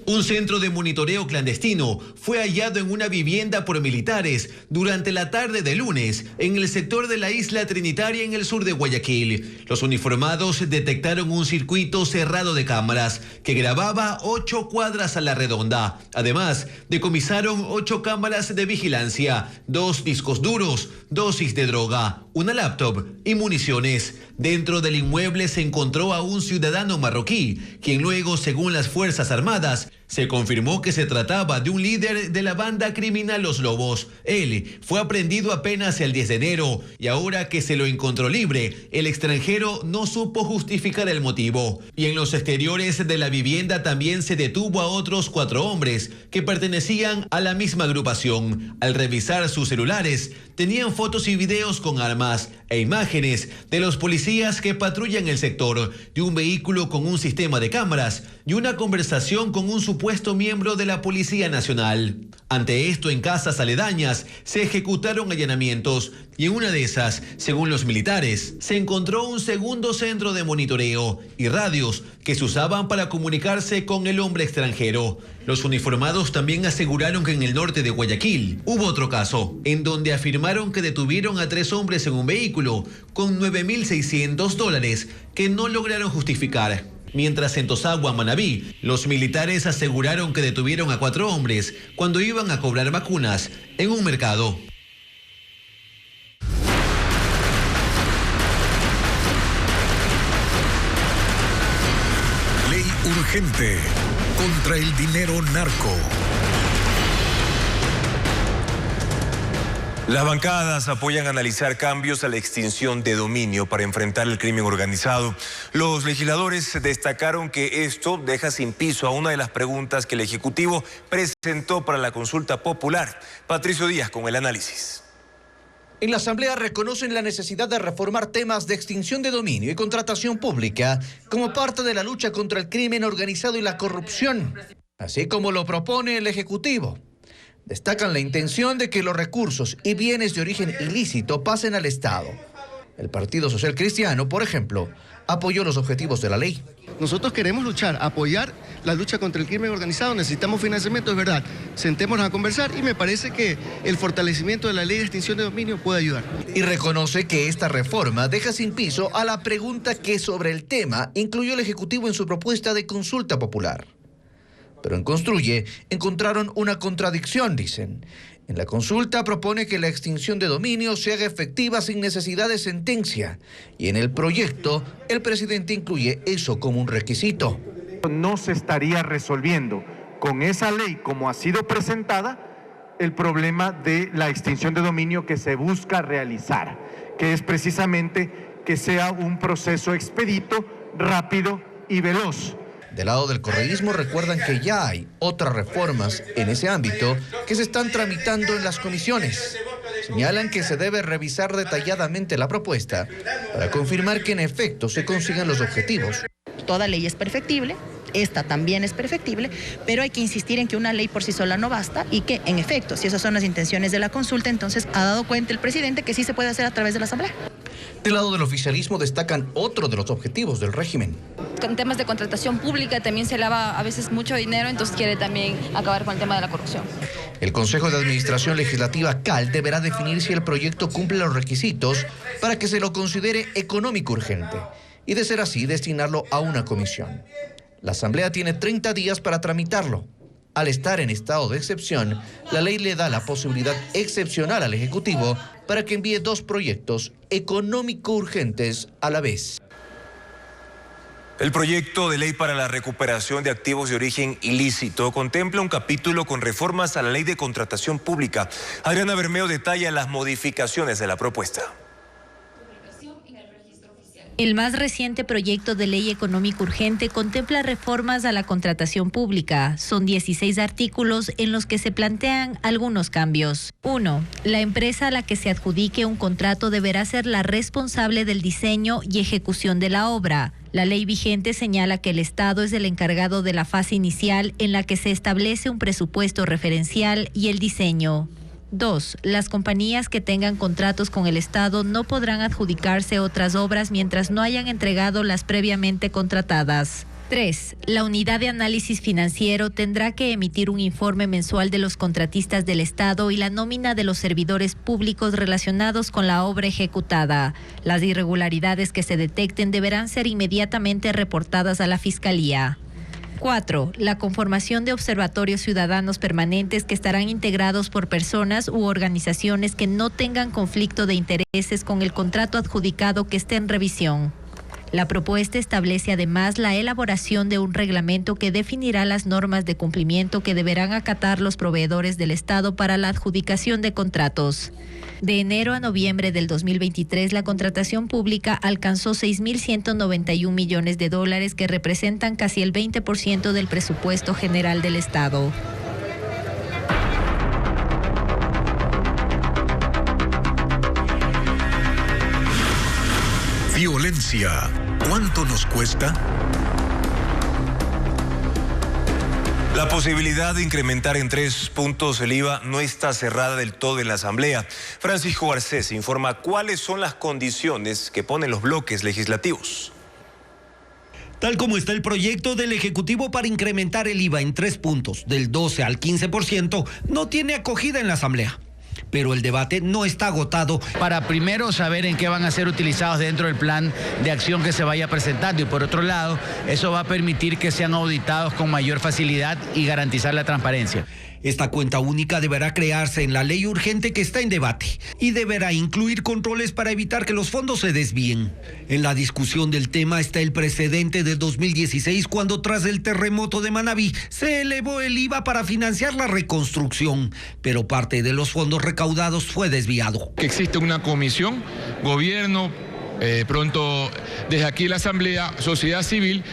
Un centro de monitoreo clandestino fue hallado en una vivienda por militares durante la tarde de lunes en el sector de la Isla Trinitaria en el sur de Guayaquil. Los uniformados detectaron un circuito cerrado de cámaras que grababa 8 cuadras a la redonda. Además, decomisaron 8 cámaras de vigilancia, 2 discos duros, dosis de droga, una laptop y municiones. Dentro del inmueble se encontró a un ciudadano marroquí, quien luego, según las Fuerzas Armadas, se confirmó que se trataba de un líder de la banda criminal Los Lobos. Él fue aprehendido apenas el 10 de enero y ahora que se lo encontró libre, el extranjero no supo justificar el motivo. Y en los exteriores de la vivienda también se detuvo a otros 4 hombres que pertenecían a la misma agrupación. Al revisar sus celulares, tenían fotos y videos con armas e imágenes de los policías que patrullan el sector, de un vehículo con un sistema de cámaras y una conversación con un supuesto miembro de la Policía Nacional. Ante esto, en casas aledañas se ejecutaron allanamientos y en una de esas, según los militares, se encontró un segundo centro de monitoreo y radios que se usaban para comunicarse con el hombre extranjero. Los uniformados también aseguraron que en el norte de Guayaquil hubo otro caso, en donde afirmaron que detuvieron a 3 hombres en un vehículo con $9.600 que no lograron justificar. Mientras en Tosagua, Manabí, los militares aseguraron que detuvieron a 4 hombres cuando iban a cobrar vacunas en un mercado. Ley urgente contra el dinero narco. Las bancadas apoyan analizar cambios a la extinción de dominio para enfrentar el crimen organizado. Los legisladores destacaron que esto deja sin piso a una de las preguntas que el Ejecutivo presentó para la consulta popular. Patricio Díaz con el análisis. En la Asamblea reconocen la necesidad de reformar temas de extinción de dominio y contratación pública como parte de la lucha contra el crimen organizado y la corrupción, así como lo propone el Ejecutivo. Destacan la intención de que los recursos y bienes de origen ilícito pasen al Estado. El Partido Social Cristiano, por ejemplo, apoyó los objetivos de la ley. Nosotros queremos luchar, apoyar la lucha contra el crimen organizado, necesitamos financiamiento, es verdad. Sentémonos a conversar y me parece que el fortalecimiento de la ley de extinción de dominio puede ayudar. Y reconoce que esta reforma deja sin piso a la pregunta que sobre el tema incluyó el Ejecutivo en su propuesta de consulta popular. Pero en Construye encontraron una contradicción, dicen. En la consulta propone que la extinción de dominio se haga efectiva sin necesidad de sentencia. Y en el proyecto, el presidente incluye eso como un requisito. No se estaría resolviendo con esa ley como ha sido presentada el problema de la extinción de dominio que se busca realizar, que es precisamente que sea un proceso expedito, rápido y veloz. Del lado del correísmo recuerdan que ya hay otras reformas en ese ámbito que se están tramitando en las comisiones. Señalan que se debe revisar detalladamente la propuesta para confirmar que en efecto se consigan los objetivos. Toda ley es perfectible, esta también es perfectible, pero hay que insistir en que una ley por sí sola no basta y que, en efecto, si esas son las intenciones de la consulta, entonces ha dado cuenta el presidente que sí se puede hacer a través de la Asamblea. Del lado del oficialismo destacan otro de los objetivos del régimen. Con temas de contratación pública también se lava a veces mucho dinero, entonces quiere también acabar con el tema de la corrupción. El Consejo de Administración Legislativa CAL deberá definir si el proyecto cumple los requisitos para que se lo considere económico urgente y, de ser así, destinarlo a una comisión. La Asamblea tiene 30 días para tramitarlo. Al estar en estado de excepción, la ley le da la posibilidad excepcional al Ejecutivo para que envíe 2 proyectos económico urgentes a la vez. El proyecto de ley para la recuperación de activos de origen ilícito contempla un capítulo con reformas a la ley de contratación pública. Adriana Bermeo detalla las modificaciones de la propuesta. El más reciente proyecto de ley económico urgente contempla reformas a la contratación pública. Son 16 artículos en los que se plantean algunos cambios. 1. La empresa a la que se adjudique un contrato deberá ser la responsable del diseño y ejecución de la obra. La ley vigente señala que el Estado es el encargado de la fase inicial en la que se establece un presupuesto referencial y el diseño. 2. Las compañías que tengan contratos con el Estado no podrán adjudicarse otras obras mientras no hayan entregado las previamente contratadas. 3. La unidad de análisis financiero tendrá que emitir un informe mensual de los contratistas del Estado y la nómina de los servidores públicos relacionados con la obra ejecutada. Las irregularidades que se detecten deberán ser inmediatamente reportadas a la Fiscalía. 4. La conformación de observatorios ciudadanos permanentes que estarán integrados por personas u organizaciones que no tengan conflicto de intereses con el contrato adjudicado que esté en revisión. La propuesta establece además la elaboración de un reglamento que definirá las normas de cumplimiento que deberán acatar los proveedores del Estado para la adjudicación de contratos. De enero a noviembre del 2023, la contratación pública alcanzó 6.191 millones de dólares, que representan casi el 20% del presupuesto general del Estado. Violencia, ¿cuánto nos cuesta? La posibilidad de incrementar en 3 puntos el IVA no está cerrada del todo en la Asamblea. Francisco Garcés informa cuáles son las condiciones que ponen los bloques legislativos. Tal como está el proyecto del Ejecutivo para incrementar el IVA en 3 puntos, del 12 al 15%, no tiene acogida en la Asamblea. Pero el debate no está agotado. Para primero saber en qué van a ser utilizados dentro del plan de acción que se vaya presentando, y por otro lado, eso va a permitir que sean auditados con mayor facilidad y garantizar la transparencia. Esta cuenta única deberá crearse en la ley urgente que está en debate y deberá incluir controles para evitar que los fondos se desvíen. En la discusión del tema está el precedente de 2016, cuando tras el terremoto de Manabí se elevó el IVA para financiar la reconstrucción, pero parte de los fondos recaudados fue desviado. Que existe una comisión, gobierno, pronto desde aquí la Asamblea, sociedad civil,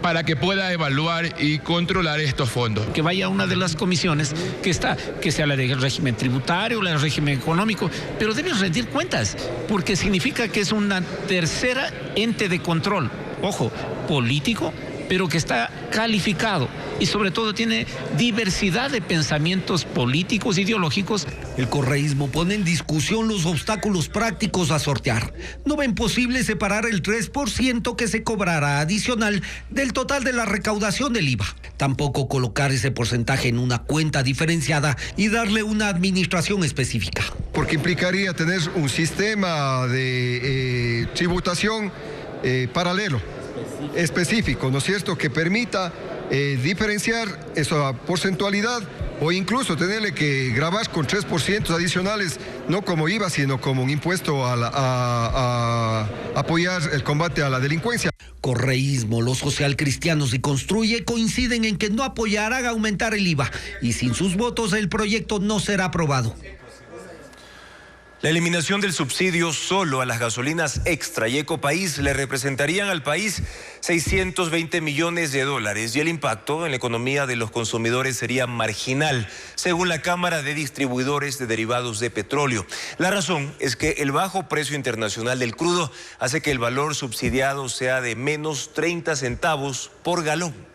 para que pueda evaluar y controlar estos fondos. Que vaya a una de las comisiones que sea la del régimen tributario, la del régimen económico, pero deben rendir cuentas, porque significa que es una tercera ente de control, ojo, político, pero que está calificado y sobre todo tiene diversidad de pensamientos políticos, ideológicos. El correísmo pone en discusión los obstáculos prácticos a sortear. No ven posible separar el 3% que se cobrará adicional del total de la recaudación del IVA. Tampoco colocar ese porcentaje en una cuenta diferenciada y darle una administración específica. Porque implicaría tener un sistema de tributación paralelo, específico, ¿no es cierto?, que permita diferenciar esa porcentualidad o incluso tenerle que grabar con 3% adicionales, no como IVA, sino como un impuesto a apoyar el combate a la delincuencia. Correísmo, los socialcristianos y Construye coinciden en que no apoyarán aumentar el IVA y sin sus votos el proyecto no será aprobado. La eliminación del subsidio solo a las gasolinas Extra y Ecopaís le representarían al país 620 millones de dólares y el impacto en la economía de los consumidores sería marginal, según la Cámara de Distribuidores de Derivados de Petróleo. La razón es que el bajo precio internacional del crudo hace que el valor subsidiado sea de menos 30 centavos por galón.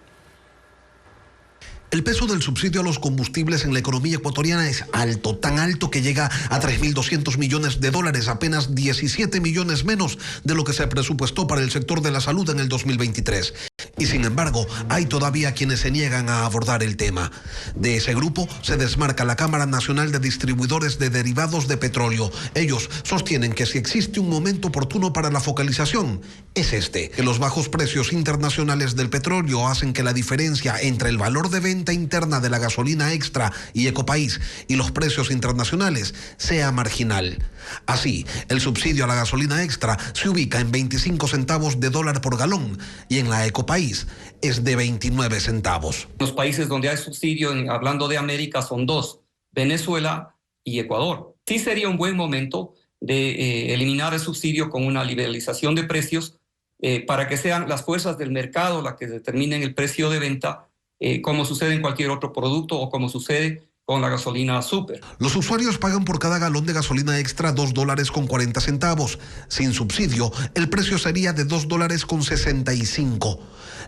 El peso del subsidio a los combustibles en la economía ecuatoriana es alto, tan alto que llega a 3.200 millones de dólares, apenas 17 millones menos de lo que se presupuestó para el sector de la salud en el 2023. Y sin embargo, hay todavía quienes se niegan a abordar el tema. De ese grupo se desmarca la Cámara Nacional de Distribuidores de Derivados de Petróleo. Ellos sostienen que si existe un momento oportuno para la focalización, es este, que los bajos precios internacionales del petróleo hacen que la diferencia entre el valor de venta interna de la gasolina Extra y Ecopaís y los precios internacionales sea marginal. Así, el subsidio a la gasolina Extra se ubica en 25 centavos de dólar por galón y en la Ecopaís es de 29 centavos. Los países donde hay subsidio, hablando de América, son 2, Venezuela y Ecuador. Sí sería un buen momento de eliminar el subsidio con una liberalización de precios para que sean las fuerzas del mercado las que determinen el precio de venta, como sucede en cualquier otro producto o como sucede con la gasolina super. Los usuarios pagan por cada galón de gasolina extra $2.40. Sin subsidio, el precio sería de $2.65.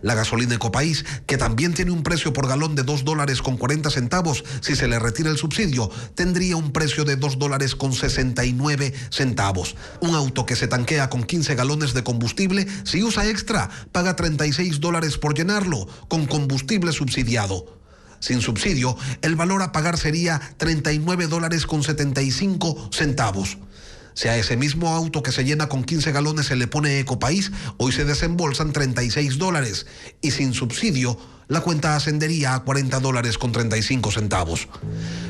La gasolina Ecopaís, que también tiene un precio por galón de $2.40, si se le retira el subsidio, tendría un precio de $2.69. Un auto que se tanquea con 15 galones de combustible, si usa extra, paga $36 por llenarlo, con combustible subsidiado. Sin subsidio, el valor a pagar sería $39.75. Si a ese mismo auto que se llena con 15 galones se le pone Ecopaís, hoy se desembolsan $36. Y sin subsidio, la cuenta ascendería a $40.35.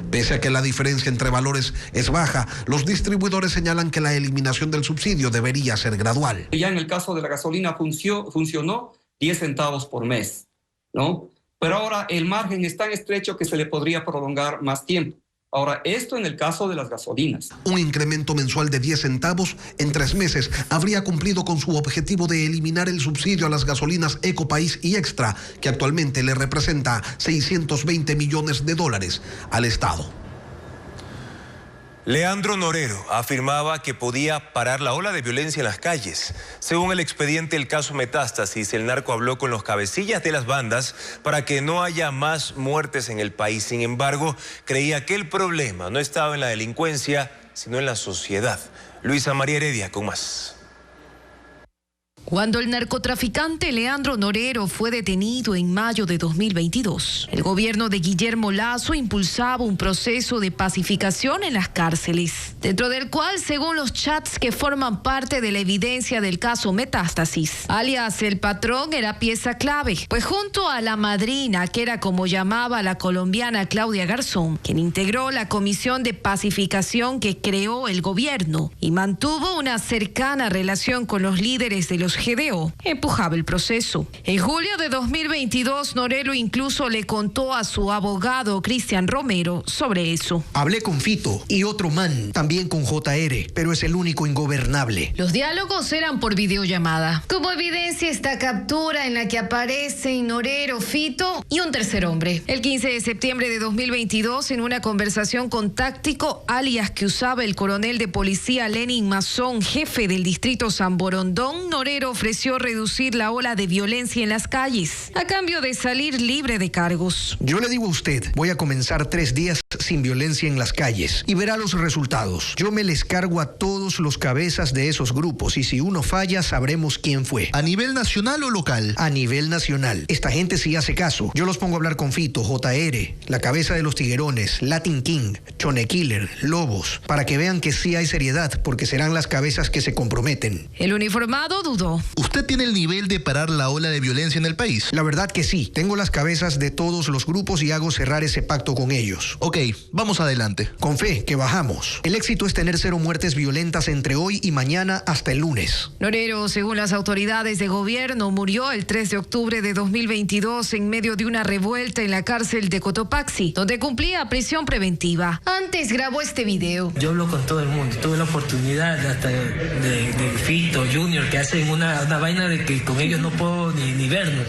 Pese a que la diferencia entre valores es baja, los distribuidores señalan que la eliminación del subsidio debería ser gradual. Ya en el caso de la gasolina funcionó 10 centavos por mes, ¿no? Pero ahora el margen es tan estrecho que se le podría prolongar más tiempo. Ahora, esto en el caso de las gasolinas. Un incremento mensual de 10 centavos en 3 meses habría cumplido con su objetivo de eliminar el subsidio a las gasolinas Ecopaís y Extra, que actualmente le representa $620 millones al Estado. Leandro Norero afirmaba que podía parar la ola de violencia en las calles. Según el expediente El Caso Metástasis, el narco habló con los cabecillas de las bandas para que no haya más muertes en el país. Sin embargo, creía que el problema no estaba en la delincuencia, sino en la sociedad. Luisa María Heredia con más. Cuando el narcotraficante Leandro Norero fue detenido en mayo de 2022, el gobierno de Guillermo Lasso impulsaba un proceso de pacificación en las cárceles, dentro del cual, según los chats que forman parte de la evidencia del caso Metástasis, alias El Patrón era pieza clave, pues junto a la madrina, que era como llamaba la colombiana Claudia Garzón, quien integró la comisión de pacificación que creó el gobierno y mantuvo una cercana relación con los líderes de los GDO, empujaba el proceso. En julio de 2022, Norero incluso le contó a su abogado Cristian Romero sobre eso. Hablé con Fito y otro man, también con JR, pero es el único ingobernable. Los diálogos eran por videollamada. Como evidencia esta captura en la que aparecen Norero, Fito y un tercer hombre. El 15 de septiembre de 2022, en una conversación con Táctico, alias que usaba el coronel de policía Lenin Mazón, jefe del distrito San Borondón, Norero ofreció reducir la ola de violencia en las calles, a cambio de salir libre de cargos. Yo le digo a usted, voy a comenzar 3 días sin violencia en las calles y verá los resultados. Yo me les cargo a todos los cabezas de esos grupos y si uno falla sabremos quién fue. ¿A nivel nacional o local? A nivel nacional. Esta gente sí hace caso. Yo los pongo a hablar con Fito, JR, la cabeza de los Tiguerones, Latin King, Chone Killer, Lobos, para que vean que sí hay seriedad, porque serán las cabezas que se comprometen. El uniformado dudó. ¿Usted tiene el nivel de parar la ola de violencia en el país? La verdad que sí. Tengo las cabezas de todos los grupos y hago cerrar ese pacto con ellos. Ok, vamos adelante. Con fe, que bajamos. El éxito es tener 0 muertes violentas entre hoy y mañana hasta el lunes. Norero, según las autoridades de gobierno, murió el 3 de octubre de 2022 en medio de una revuelta en la cárcel de Cotopaxi, donde cumplía prisión preventiva. Antes grabó este video. Yo hablo con todo el mundo. Tuve la oportunidad hasta de Fito, Junior, que hacen una vaina de que con ellos no puedo ni vernos.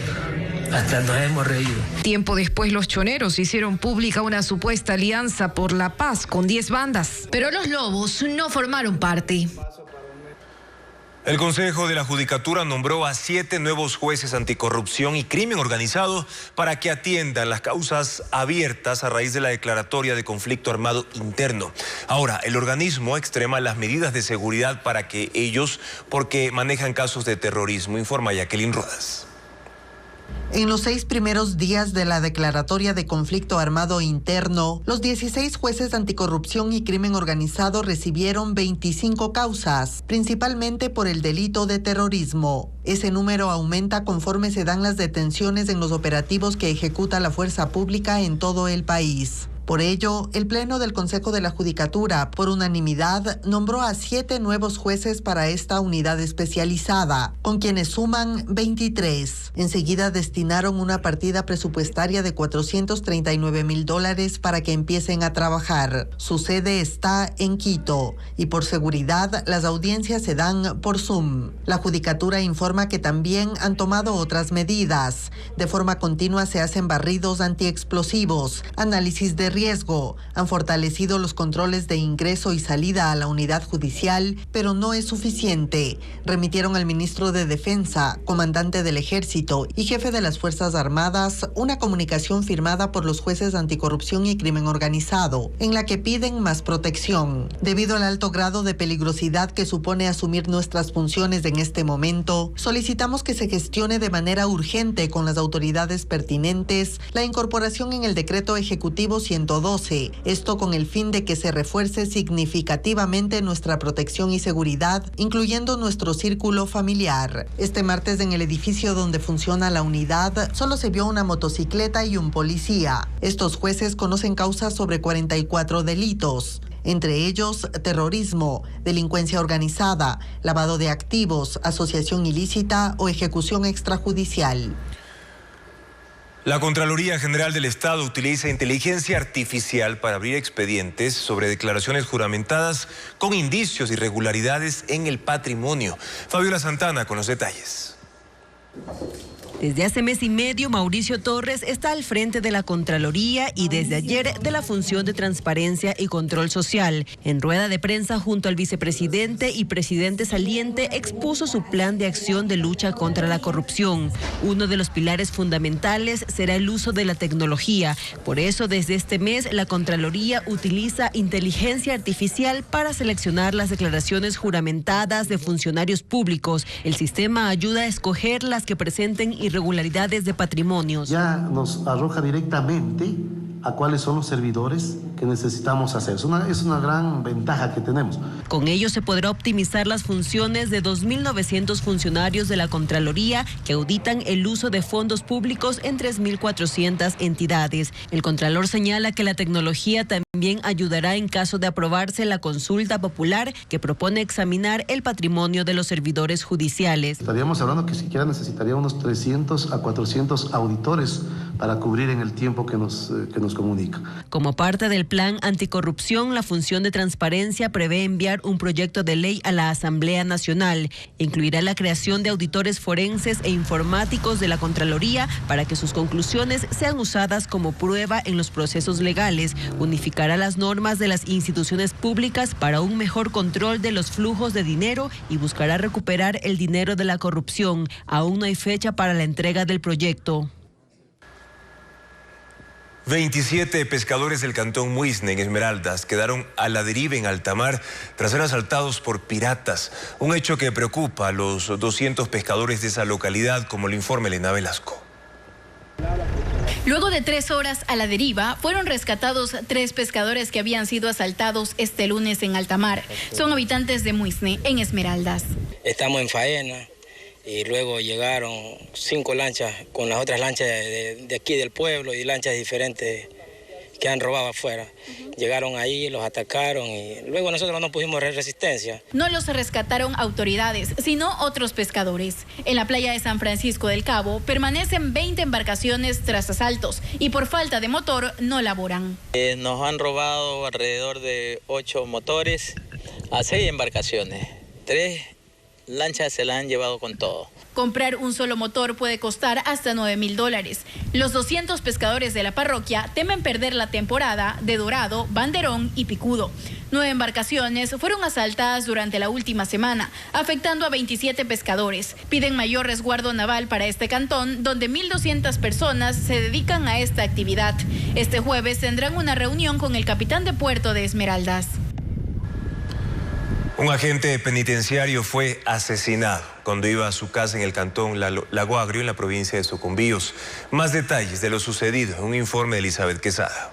Hasta nos hemos reído. Tiempo después, los choneros hicieron pública una supuesta alianza por la paz con 10 bandas. Pero los lobos no formaron parte. El Consejo de la Judicatura nombró a 7 nuevos jueces anticorrupción y crimen organizado para que atiendan las causas abiertas a raíz de la declaratoria de conflicto armado interno. Ahora, el organismo extrema las medidas de seguridad para que ellos, porque manejan casos de terrorismo, informa Jacqueline Rodas. En los 6 primeros días de la declaratoria de conflicto armado interno, los 16 jueces anticorrupción y crimen organizado recibieron 25 causas, principalmente por el delito de terrorismo. Ese número aumenta conforme se dan las detenciones en los operativos que ejecuta la fuerza pública en todo el país. Por ello, el Pleno del Consejo de la Judicatura, por unanimidad, nombró a 7 nuevos jueces para esta unidad especializada, con quienes suman 23. Enseguida destinaron una partida presupuestaria de $439,000 para que empiecen a trabajar. Su sede está en Quito y por seguridad las audiencias se dan por Zoom. La Judicatura informa que también han tomado otras medidas. De forma continua se hacen barridos antiexplosivos, análisis de riesgo riesgo. Han fortalecido los controles de ingreso y salida a la unidad judicial, pero no es suficiente. Remitieron al ministro de Defensa, comandante del Ejército y jefe de las Fuerzas Armadas una comunicación firmada por los jueces de anticorrupción y crimen organizado, en la que piden más protección. Debido al alto grado de peligrosidad que supone asumir nuestras funciones en este momento, solicitamos que se gestione de manera urgente con las autoridades pertinentes la incorporación en el Decreto Ejecutivo 112, esto con el fin de que se refuerce significativamente nuestra protección y seguridad, incluyendo nuestro círculo familiar. Este martes, en el edificio donde funciona la unidad, solo se vio una motocicleta y un policía. Estos jueces conocen causas sobre 44 delitos. Entre ellos, terrorismo, delincuencia organizada, lavado de activos, asociación ilícita o ejecución extrajudicial. La Contraloría General del Estado utiliza inteligencia artificial para abrir expedientes sobre declaraciones juramentadas con indicios de irregularidades en el patrimonio. Fabiola Santana con los detalles. Desde hace mes y medio, Mauricio Torres está al frente de la Contraloría y desde ayer de la Función de Transparencia y Control Social. En rueda de prensa junto al vicepresidente y presidente saliente expuso su plan de acción de lucha contra la corrupción. Uno de los pilares fundamentales será el uso de la tecnología. Por eso, desde este mes, la Contraloría utiliza inteligencia artificial para seleccionar las declaraciones juramentadas de funcionarios públicos. El sistema ayuda a escoger las que presenten irregularidades de patrimonios. Ya nos arroja directamente a cuáles son los servidores que necesitamos hacer. Es una gran ventaja que tenemos. Con ello se podrá optimizar las funciones de 2.900 funcionarios de la Contraloría que auditan el uso de fondos públicos en 3.400 entidades. El Contralor señala que la tecnología también ayudará en caso de aprobarse la consulta popular que propone examinar el patrimonio de los servidores judiciales. Estaríamos hablando que siquiera necesitaría unos 300 a 400 auditores para cubrir en el tiempo que nos comunica. Como parte del plan anticorrupción, la Función de Transparencia prevé enviar un proyecto de ley a la Asamblea Nacional. Incluirá la creación de auditores forenses e informáticos de la Contraloría para que sus conclusiones sean usadas como prueba en los procesos legales. Unificará las normas de las instituciones públicas para un mejor control de los flujos de dinero y buscará recuperar el dinero de la corrupción. Aún no hay fecha para la entrega del proyecto. 27 pescadores del cantón Muisne, en Esmeraldas, quedaron a la deriva en alta mar tras ser asaltados por piratas. Un hecho que preocupa a los 200 pescadores de esa localidad, como lo informa Elena Velasco. Luego de 3 horas a la deriva, fueron rescatados 3 pescadores que habían sido asaltados este lunes en alta mar. Son habitantes de Muisne, en Esmeraldas. Estamos en faena. Y luego llegaron 5 lanchas con las otras lanchas de aquí del pueblo y lanchas diferentes que han robado afuera. Llegaron ahí, los atacaron y luego nosotros no pudimos resistencia. No los rescataron autoridades, sino otros pescadores. En la playa de San Francisco del Cabo permanecen 20 embarcaciones tras asaltos y por falta de motor no laboran. Nos han robado alrededor de 8 motores a 6 embarcaciones. 3 lanchas se las han llevado con todo. Comprar un solo motor puede costar hasta $9,000. Los 200 pescadores de la parroquia temen perder la temporada de dorado, banderón y picudo. 9 embarcaciones fueron asaltadas durante la última semana, afectando a 27 pescadores. Piden mayor resguardo naval para este cantón, donde 1.200 personas se dedican a esta actividad. Este jueves tendrán una reunión con el capitán de puerto de Esmeraldas. Un agente penitenciario fue asesinado cuando iba a su casa en el cantón Lago Agrio, en la provincia de Sucumbíos. Más detalles de lo sucedido en un informe de Elizabeth Quesada.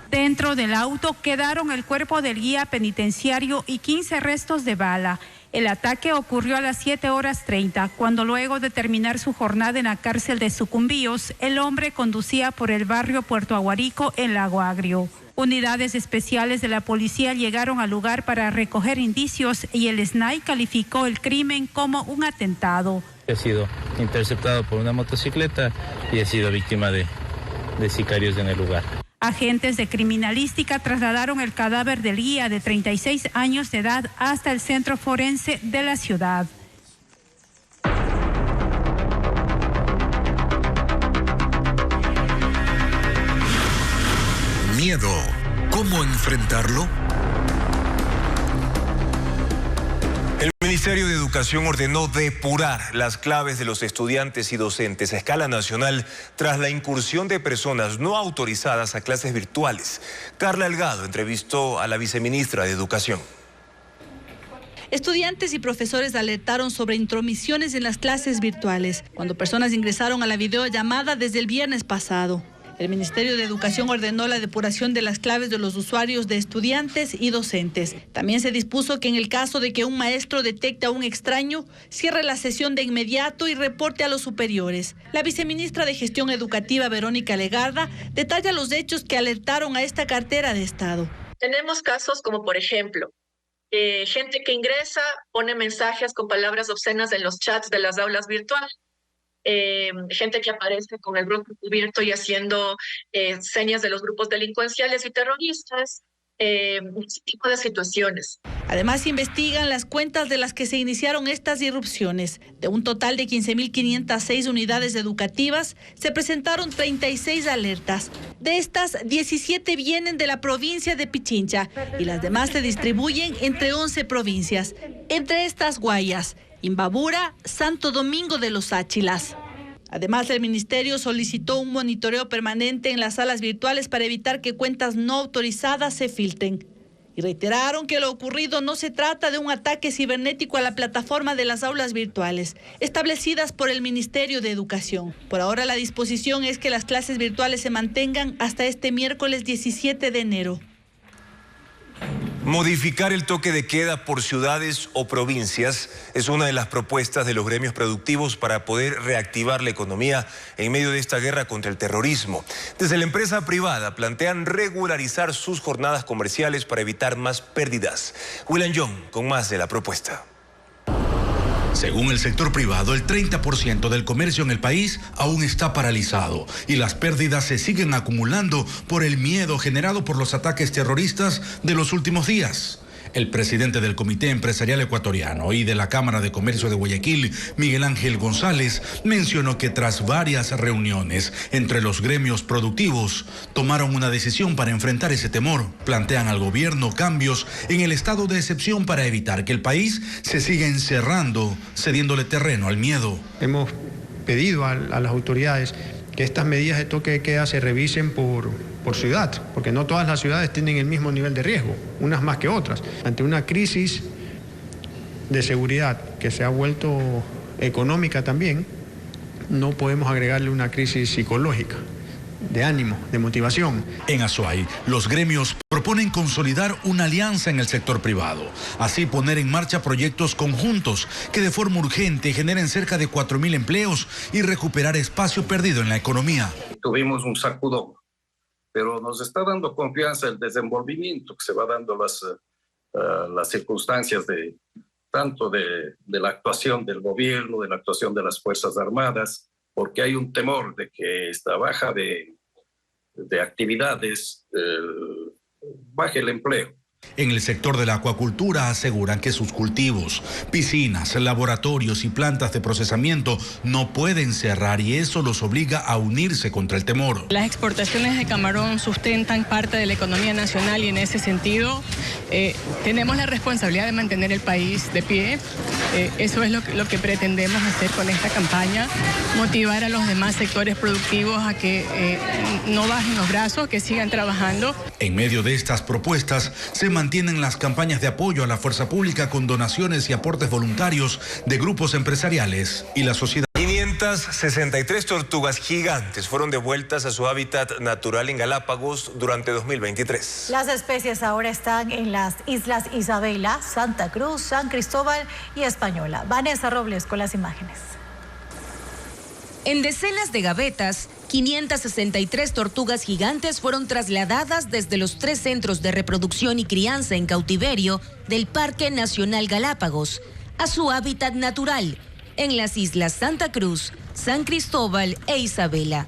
Dentro del auto quedaron el cuerpo del guía penitenciario y 15 restos de bala. El ataque ocurrió a las 7:30, cuando luego de terminar su jornada en la cárcel de Sucumbíos, el hombre conducía por el barrio Puerto Aguarico en Lago Agrio. Unidades especiales de la policía llegaron al lugar para recoger indicios y el SNAI calificó el crimen como un atentado. He sido interceptado por una motocicleta y he sido víctima de sicarios en el lugar. Agentes de criminalística trasladaron el cadáver del guía de 36 años de edad hasta el centro forense de la ciudad. ¿Cómo enfrentarlo? El Ministerio de Educación ordenó depurar las claves de los estudiantes y docentes a escala nacional tras la incursión de personas no autorizadas a clases virtuales. Carla Delgado entrevistó a la viceministra de Educación. Estudiantes y profesores alertaron sobre intromisiones en las clases virtuales cuando personas ingresaron a la videollamada desde el viernes pasado. El Ministerio de Educación ordenó la depuración de las claves de los usuarios de estudiantes y docentes. También se dispuso que en el caso de que un maestro detecte a un extraño, cierre la sesión de inmediato y reporte a los superiores. La viceministra de Gestión Educativa, Verónica Legarda, detalla los hechos que alertaron a esta cartera de Estado. Tenemos casos como, por ejemplo, gente que ingresa, pone mensajes con palabras obscenas en los chats de las aulas virtuales. Gente que aparece con el rostro cubierto y haciendo señas de los grupos delincuenciales y terroristas, ese tipo de situaciones. Además, investigan las cuentas de las que se iniciaron estas irrupciones. De un total de 15.506 unidades educativas, se presentaron 36 alertas. De estas, 17 vienen de la provincia de Pichincha y las demás se distribuyen entre 11 provincias. Entre estas, Guayas, Imbabura, Santo Domingo de los Áchilas. Además, el ministerio solicitó un monitoreo permanente en las salas virtuales para evitar que cuentas no autorizadas se filtren. Y reiteraron que lo ocurrido no se trata de un ataque cibernético a la plataforma de las aulas virtuales, establecidas por el Ministerio de Educación. Por ahora, la disposición es que las clases virtuales se mantengan hasta este miércoles 17 de enero. Modificar el toque de queda por ciudades o provincias es una de las propuestas de los gremios productivos para poder reactivar la economía en medio de esta guerra contra el terrorismo. Desde la empresa privada plantean regularizar sus jornadas comerciales para evitar más pérdidas. William Young con más de la propuesta. Según el sector privado, el 30% del comercio en el país aún está paralizado y las pérdidas se siguen acumulando por el miedo generado por los ataques terroristas de los últimos días. El presidente del Comité Empresarial Ecuatoriano y de la Cámara de Comercio de Guayaquil, Miguel Ángel González, mencionó que tras varias reuniones entre los gremios productivos, tomaron una decisión para enfrentar ese temor. Plantean al gobierno cambios en el estado de excepción para evitar que el país se siga encerrando, cediéndole terreno al miedo. Hemos pedido a las autoridades que estas medidas de toque de queda se revisen por ciudad, porque no todas las ciudades tienen el mismo nivel de riesgo, unas más que otras. Ante una crisis de seguridad que se ha vuelto económica también, no podemos agregarle una crisis psicológica, de ánimo, de motivación. En Azuay, los gremios proponen consolidar una alianza en el sector privado, así poner en marcha proyectos conjuntos que de forma urgente generen cerca de 4.000 empleos y recuperar espacio perdido en la economía. Tuvimos un sacudón, pero nos está dando confianza el desenvolvimiento que se va dando las circunstancias tanto de la actuación del gobierno, de la actuación de las Fuerzas Armadas, porque hay un temor de que esta baja de actividades baje el empleo. En el sector de la acuacultura aseguran que sus cultivos, piscinas, laboratorios y plantas de procesamiento no pueden cerrar y eso los obliga a unirse contra el temor. Las exportaciones de camarón sustentan parte de la economía nacional y en ese sentido tenemos la responsabilidad de mantener el país de pie. Eso es lo que pretendemos hacer con esta campaña, motivar a los demás sectores productivos a que no bajen los brazos, que sigan trabajando. En medio de estas propuestas se mantienen las campañas de apoyo a la fuerza pública con donaciones y aportes voluntarios de grupos empresariales y la sociedad. 563 tortugas gigantes fueron devueltas a su hábitat natural en Galápagos durante 2023. Las especies ahora están en las islas Isabela, Santa Cruz, San Cristóbal y Española. Vanessa Robles con las imágenes. En decenas de gavetas, 563 tortugas gigantes fueron trasladadas desde los 3 centros de reproducción y crianza en cautiverio del Parque Nacional Galápagos a su hábitat natural en las islas Santa Cruz, San Cristóbal e Isabela.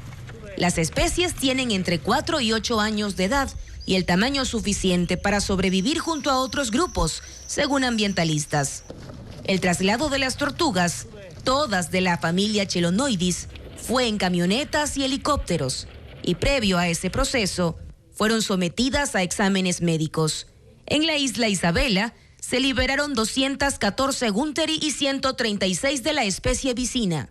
Las especies tienen entre 4 y 8 años de edad y el tamaño suficiente para sobrevivir junto a otros grupos, según ambientalistas. El traslado de las tortugas, todas de la familia Chelonoidis, fue en camionetas y helicópteros, y previo a ese proceso, fueron sometidas a exámenes médicos. En la isla Isabela se liberaron 214 gunteri y 136 de la especie vicina.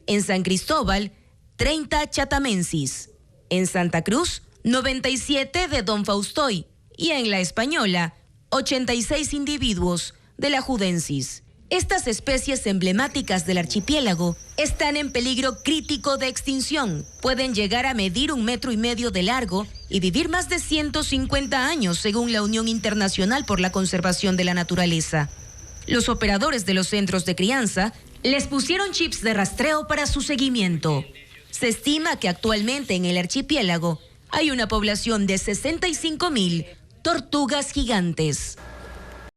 En San Cristóbal, 30 chatamensis. En Santa Cruz, 97 de Don Faustoy. Y en La Española, 86 individuos de la judensis. Estas especies emblemáticas del archipiélago están en peligro crítico de extinción. Pueden llegar a medir 1,5 metros de largo y vivir más de 150 años, según la Unión Internacional por la Conservación de la Naturaleza. Los operadores de los centros de crianza les pusieron chips de rastreo para su seguimiento. Se estima que actualmente en el archipiélago hay una población de 65,000 tortugas gigantes.